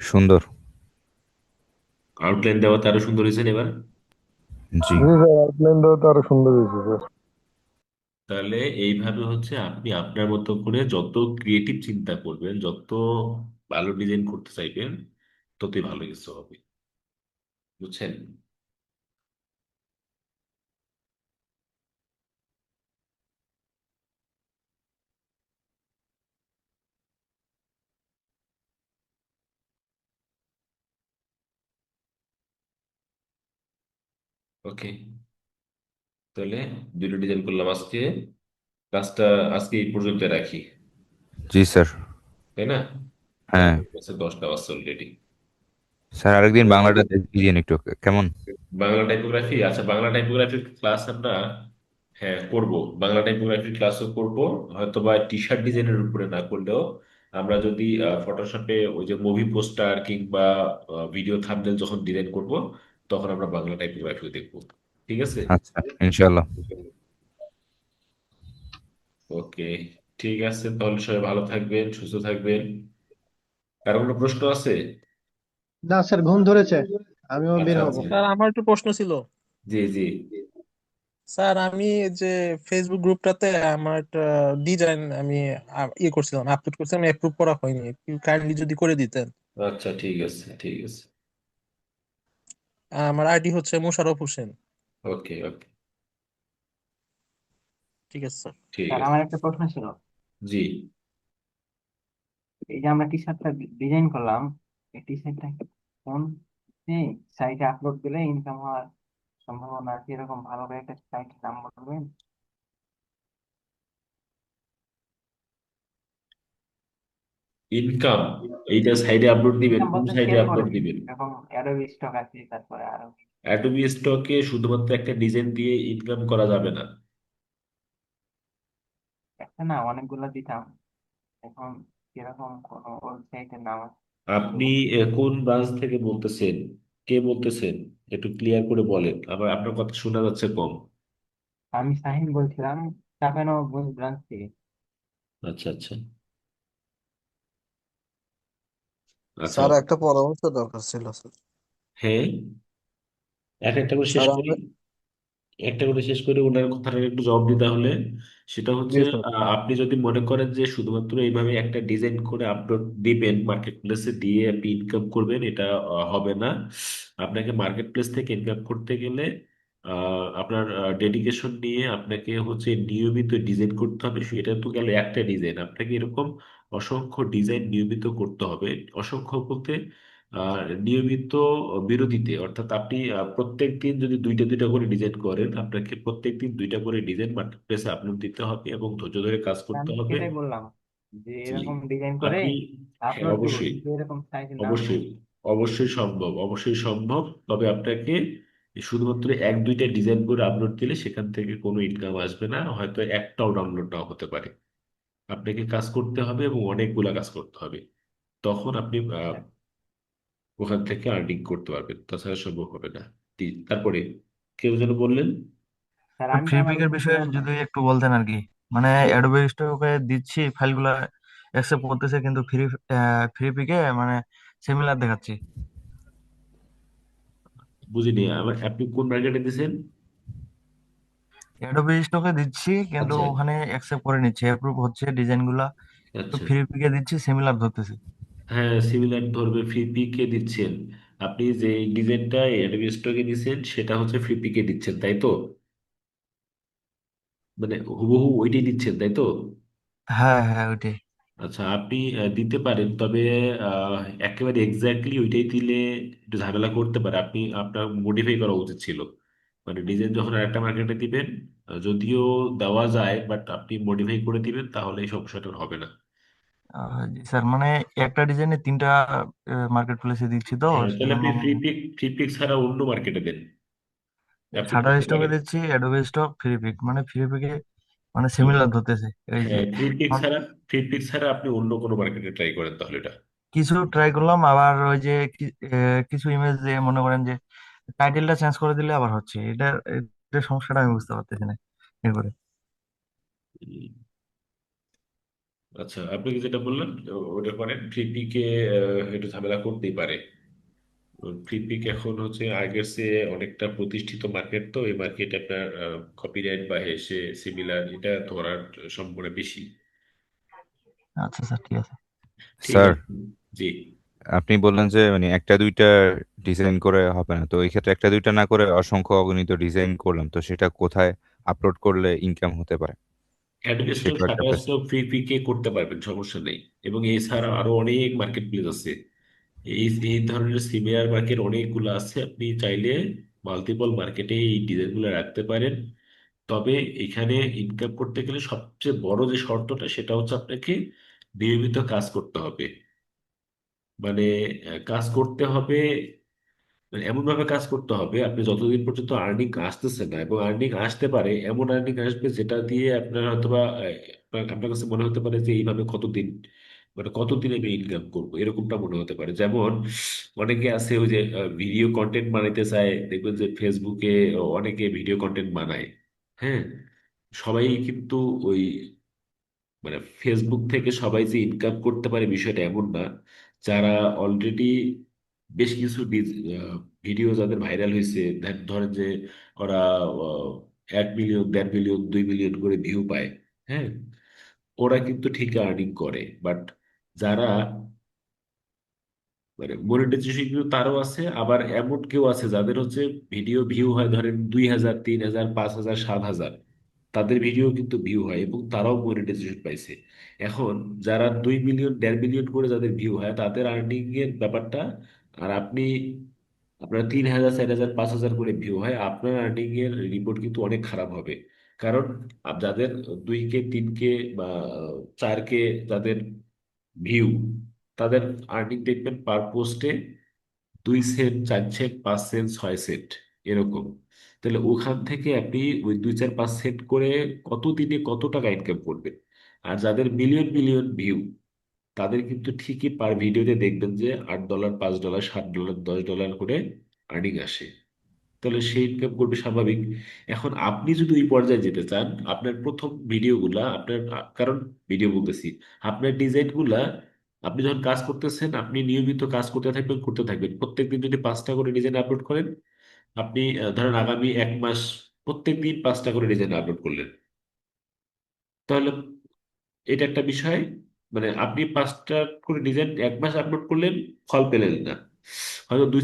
সুন্দর। আউটলাইন দেওয়াতে আরো সুন্দর হয়েছে না এবার? জি। জি স্যার, আউটলাইন দেওয়া তো আরো সুন্দর হয়েছে স্যার। তাহলে এইভাবে হচ্ছে আপনি আপনার মতো করে যত ক্রিয়েটিভ চিন্তা করবেন, যত ভালো ডিজাইন করতে চাইবেন, ততই ভালো কিছু হবে। বুঝছেন? ওকে, তাহলে দুটো ডিজাইন করলাম আজকে। কাজটা আজকে এই পর্যন্ত রাখি, জি স্যার। তাই না? হ্যাঁ আমাদের কাছে 10টা বাজছে অলরেডি। স্যার, আরেকদিন বাংলাটা দিয়েন একটু, কেমন? বাংলা টাইপোগ্রাফি, আচ্ছা বাংলা টাইপোগ্রাফির ক্লাস আমরা, হ্যাঁ করব। বাংলা টাইপোগ্রাফির ক্লাসও করব, হয়তো বা টি শার্ট ডিজাইনের উপরে না করলেও আমরা যদি ফটোশপে ওই যে মুভি পোস্টার কিংবা ভিডিও থাম্বনেল যখন ডিজাইন করব, তখন আমরা বাংলা টাইপোগ্রাফিও দেখব। ঠিক আছে? আচ্ছা, ইনশাল্লাহ। ওকে, ঠিক আছে, তাহলে সবাই ভালো থাকবেন, সুস্থ থাকবেন। কারো কোনো প্রশ্ন আছে? না স্যার, ঘুম ধরেছে, আমিও বের আচ্ছা হব। আচ্ছা, স্যার আমার একটু প্রশ্ন ছিল। জি জি। স্যার আমি যে ফেসবুক গ্রুপটাতে আমার একটা ডিজাইন আমি ইয়ে করছিলাম, আপলোড করছিলাম, অ্যাপ্রুভ করা হয়নি, কাইন্ডলি যদি করে দিতেন। আচ্ছা ঠিক আছে, ঠিক আছে। আমার আইডি হচ্ছে মোশাররফ হোসেন। ওকে ওকে, ঠিক আছে স্যার। ঠিক স্যার আছে। আমার একটা প্রশ্ন ছিল। জি। এই যে আমরা টি শার্টটা ডিজাইন করলাম, এই টি শার্টটা কোন সাইটে আপলোড দিলে ইনকাম হওয়ার সম্ভাবনা আছে, এরকম ভালো করে একটা সাইটের নাম বলবেন? ইনকাম, এইটা সাইডে আপলোড দিবেন, ইনকাম কোন বলতে সাইডে সেল আপলোড করে, দিবেন? এরকম অ্যাডোবি স্টক আছে, তারপরে আরো অ্যাডোবি স্টকে শুধুমাত্র একটা ডিজাইন দিয়ে ইনকাম করা যাবে না। একটা না অনেকগুলো দিতাম। এখন কিরকম কোনো ওয়েবসাইটের নাম আছে একটু আপনি কোন ব্রাঞ্চ থেকে বলতেছেন? কে বলতেছেন? একটু ক্লিয়ার করে বলেন, আমার আপনার কথা শোনা যাচ্ছে কম। আমি সাহিন বলছিলাম, চাঁপাইনবাবগঞ্জ ব্রাঞ্চ থেকে। আচ্ছা আচ্ছা আচ্ছা। স্যার একটা পরামর্শ দরকার ছিল স্যার। হ্যাঁ, এক একটা করে শেষ স্যার করি, আমি, একটা করে শেষ করে ওনার কথাটার একটু জবাব দিতে হলে, সেটা জি হচ্ছে স্যার। আপনি যদি মনে করেন যে শুধুমাত্র এইভাবে একটা ডিজাইন করে আপলোড দিবেন, মার্কেট প্লেসে দিয়ে আপনি ইনকাম করবেন, এটা হবে না। আপনাকে মার্কেট প্লেস থেকে ইনকাম করতে গেলে আপনার ডেডিকেশন নিয়ে আপনাকে হচ্ছে নিয়মিত ডিজাইন করতে হবে। এটা তো গেল একটা ডিজাইন, আপনাকে এরকম অসংখ্য ডিজাইন নিয়মিত করতে হবে। অসংখ্য বলতে নিয়মিত বিরতিতে, অর্থাৎ আপনি প্রত্যেক দিন যদি দুইটা দুইটা করে ডিজাইন করেন, আপনাকে প্রত্যেক দিন দুইটা করে ডিজাইন মার্কেট প্লেসে আপলোড দিতে হবে এবং ধৈর্য ধরে কাজ করতে আমি হবে। সেটাই বললাম যে জি, এরকম ডিজাইন করে আপনি, হ্যাঁ আপলোড দিব, অবশ্যই, কিন্তু এরকম সাইটের নাম অবশ্যই, বলুন। অবশ্যই সম্ভব, অবশ্যই সম্ভব। তবে আপনাকে শুধুমাত্র এক দুইটা ডিজাইন করে আপলোড দিলে সেখান থেকে কোনো ইনকাম আসবে না, হয়তো একটাও ডাউনলোড নাও হতে পারে। আপনাকে কাজ করতে হবে এবং অনেকগুলা কাজ করতে হবে, তখন আপনি আচ্ছা ওখান থেকে আর্নিং করতে পারবেন, তাছাড়া সম্ভব হবে না। তারপরে কেউ যেন বললেন। স্যার, আমি তো ফ্রি আবার পিকের বিষয়ে বলছিলাম, যদি একটু বলতেন আর কি। মানে অ্যাডোবি স্টকে দিচ্ছি ফাইলগুলা, অ্যাকসেপ্ট করতেছে, কিন্তু ফ্রি পিকে মানে সিমিলার দেখাচ্ছি। বুঝিনি আমার, আপনি কোন মার্কেটে দিয়েছেন? অ্যাডোবি স্টকে দিচ্ছি কিন্তু আচ্ছা ওখানে অ্যাকসেপ্ট করে নিচ্ছে, অ্যাপ্রুভ হচ্ছে ডিজাইন গুলা, তো আচ্ছা। ফ্রি পিকে দিচ্ছি সিমিলার ধরতেছে। হ্যাঁ, সিমিলার ধরবে, ফ্রি পিকে দিচ্ছেন। আপনি যে ডিজাইনটা অ্যাডোবি স্টকে দিচ্ছেন সেটা হচ্ছে ফ্রি পিকে দিচ্ছেন, তাই তো? মানে হুবহু ওইটাই দিচ্ছেন, তাই তো? হ্যাঁ হ্যাঁ ওইটাই। আচ্ছা, আপনি দিতে পারেন, তবে আহ, একেবারে এক্স্যাক্টলি ওইটাই দিলে একটু ঝামেলা করতে পারে। আপনি আপনার মডিফাই করা উচিত ছিল, মানে ডিজাইন যখন আরেকটা মার্কেটে দিবেন, যদিও দেওয়া যায়, বাট আপনি মডিফাই করে দিবেন, তাহলে এই সমস্যাটা হবে না। জি স্যার, মানে একটা ডিজাইনে তিনটা মার্কেট প্লেসে দিচ্ছি তো হ্যাঁ, তাহলে সেজন্য। আপনি ফ্রি পিক ছাড়া অন্য মার্কেটে দেন, আপলোড শাটার করতে স্টকে পারেন। দিচ্ছি, অ্যাডোবি স্টক, ফ্রি পিক, মানে ফ্রি পিকে মানে হ্যাঁ, সিমিলার ধরতেছে এই যে। হ্যাঁ, এখন ফ্রি পিক ছাড়া আপনি অন্য কোনো মার্কেটে ট্রাই করেন তাহলে এটা। কিছু ট্রাই করলাম, আবার ওই যে কিছু ইমেজ যে মনে করেন যে টাইটেলটা চেঞ্জ করে দিলে আবার হচ্ছে, এটা সমস্যাটা আমি বুঝতে পারতেছি না এরপরে। উম, আচ্ছা, আপনি কি যেটা বললেন ওটা করেন, ফ্রি পিকে একটু ঝামেলা করতেই পারে। ফ্লিপিক এখন হচ্ছে আগের চেয়ে অনেকটা প্রতিষ্ঠিত মার্কেট, তো এই মার্কেটে আপনার কপিরাইট বা হেসে সিমিলার এটা ধরার সম্ভাবনা বেশি। আচ্ছা স্যার, ঠিক আছে। ঠিক স্যার, আছে। জি। আপনি বললেন যে মানে একটা দুইটা ডিজাইন করে হবে না, তো এই ক্ষেত্রে একটা দুইটা না করে অসংখ্য অগণিত ডিজাইন করলাম, তো সেটা কোথায় আপলোড করলে ইনকাম হতে পারে? অ্যাডোবি স্টক, সেটাও একটা শাটার প্লেস। স্টক, ফ্রি পিকে করতে পারবেন, সমস্যা নেই। এবং এছাড়া আরো অনেক মার্কেট প্লেস আছে, এই এই ধরনের সিমিলার মার্কেট অনেকগুলো আছে, আপনি চাইলে মাল্টিপল মার্কেটে এই ডিজাইনগুলো রাখতে পারেন। তবে এখানে ইনকাম করতে গেলে সবচেয়ে বড় যে শর্তটা সেটা হচ্ছে আপনাকে নিয়মিত কাজ করতে হবে। মানে কাজ করতে হবে, মানে এমন ভাবে কাজ করতে হবে আপনি যতদিন পর্যন্ত আর্নিং আসতেছে না, এবং আর্নিং আসতে পারে, এমন আর্নিং আসবে যেটা দিয়ে আপনার হয়তোবা আপনার কাছে মনে হতে পারে যে এইভাবে কতদিন, মানে কতদিন আমি ইনকাম করবো, এরকমটা মনে হতে পারে। যেমন অনেকে আছে ওই যে ভিডিও কন্টেন্ট বানাইতে চায়, দেখবেন যে ফেসবুকে অনেকে ভিডিও কন্টেন্ট বানায়। হ্যাঁ, সবাই কিন্তু ওই, মানে ফেসবুক থেকে সবাই যে ইনকাম করতে পারে বিষয়টা এমন না। যারা অলরেডি বেশ কিছু ভিডিও যাদের ভাইরাল হয়েছে, ধরেন যে ওরা 1 মিলিয়ন, 1.5 মিলিয়ন, 2 মিলিয়ন করে ভিউ পায়। হ্যাঁ, ওরা কিন্তু ঠিক আর্নিং করে। বাট যারা, মানে মনিটাইজেশন কিন্তু তারও আছে, আবার এমন কেউ আছে যাদের হচ্ছে ভিডিও ভিউ হয় ধরেন 2,000, 3,000, 5,000, 7,000। তাদের ভিডিও কিন্তু ভিউ হয় এবং তারাও মনিটাইজেশন পাইছে। এখন যারা 2 মিলিয়ন 1.5 মিলিয়ন করে যাদের ভিউ হয় তাদের আর্নিং এর ব্যাপারটা, আর আপনি আপনার 3,000 4,000 5,000 করে ভিউ হয়, আপনার আর্নিং এর রিপোর্ট কিন্তু অনেক খারাপ হবে। কারণ যাদের 2K 3K বা 4K যাদের ভিউ, তাদের আর্নিং দেখবেন পার পোস্টে 2 সেন্ট 4 সেন্ট 5 সেন্ট 6 সেন্ট এরকম। তাহলে ওখান থেকে আপনি ওই 2 4 5 সেন্ট করে কত দিনে কত টাকা ইনকাম করবেন? আর যাদের মিলিয়ন মিলিয়ন ভিউ, তাদের কিন্তু ঠিকই পার ভিডিওতে দেখবেন যে $8 $5 $7 $10 করে আর্নিং আসে। তাহলে সে ইনকাম করবে স্বাভাবিক। এখন আপনি যদি ওই পর্যায়ে যেতে চান, আপনার প্রথম ভিডিওগুলা আপনার কারণ ভিডিও বলতেছি, আপনার ডিজাইনগুলা আপনি যখন কাজ করতেছেন আপনি নিয়মিত কাজ করতে থাকবেন প্রত্যেকদিন যদি 5টা করে ডিজাইন আপলোড করেন, আপনি ধরেন আগামী 1 মাস প্রত্যেকদিন 5টা করে ডিজাইন আপলোড করলেন, তাহলে এটা একটা বিষয়। মানে আপনি 5টা করে ডিজাইন 1 মাস আপলোড করলেন, ফল পেলেন না, হয়তো 2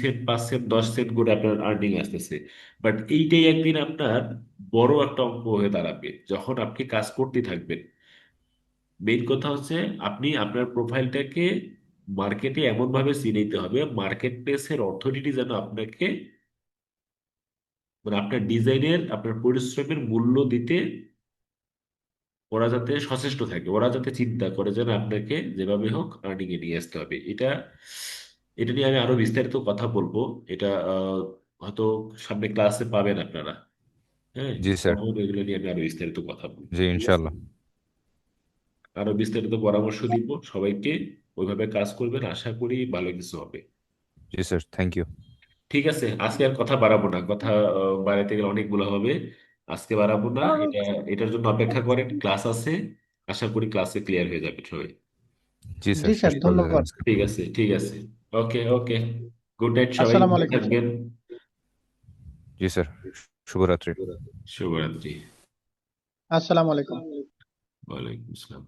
সেন্ট 5 সেন্ট 10 সেন্ট করে আপনার আর্নিং আসতেছে। বাট এইটাই একদিন আপনার বড় একটা অঙ্ক হয়ে দাঁড়াবে যখন আপনি কাজ করতে থাকবেন। মেইন কথা হচ্ছে আপনি আপনার প্রোফাইলটাকে মার্কেটে এমন ভাবে চিনাইতে হবে, মার্কেট প্লেসের অথরিটি যেন আপনাকে, মানে আপনার ডিজাইনের আপনার পরিশ্রমের মূল্য দিতে ওরা যাতে সচেষ্ট থাকে, ওরা যাতে চিন্তা করে যেন আপনাকে যেভাবে হোক আর্নিং এ নিয়ে আসতে হবে। এটা নিয়ে আমি আরো বিস্তারিত কথা বলবো। এটা হয়তো সামনে ক্লাসে পাবেন আপনারা। হ্যাঁ, জি স্যার। তখন এগুলো নিয়ে আমি আরো বিস্তারিত কথা বলবো, জি, ঠিক আছে? ইনশাল্লাহ। আরো বিস্তারিত পরামর্শ দিব সবাইকে, ওইভাবে কাজ করবেন, আশা করি ভালো কিছু হবে। জি স্যার, থ্যাংক ইউ। ঠিক আছে, আজকে আর কথা বাড়াবো না, কথা বাড়াইতে গেলে অনেকগুলো হবে। আজকে বাড়াবো না, এটার জন্য অপেক্ষা করেন, ক্লাস আছে, আশা করি ক্লাসে ক্লিয়ার হয়ে যাবে সবাই। জি স্যার, জি স্যার, শেষ করে দেবেন ধন্যবাদ। আজকে। ঠিক আছে, ঠিক আছে। ওকে, ওকে। গুড নাইট, সবাই আসসালামু ভালো আলাইকুম স্যার। থাকবেন। জি স্যার, শুভরাত্রি। শুভরাত্রি। আসসালামু আলাইকুম। ওয়ালাইকুম আসসালাম।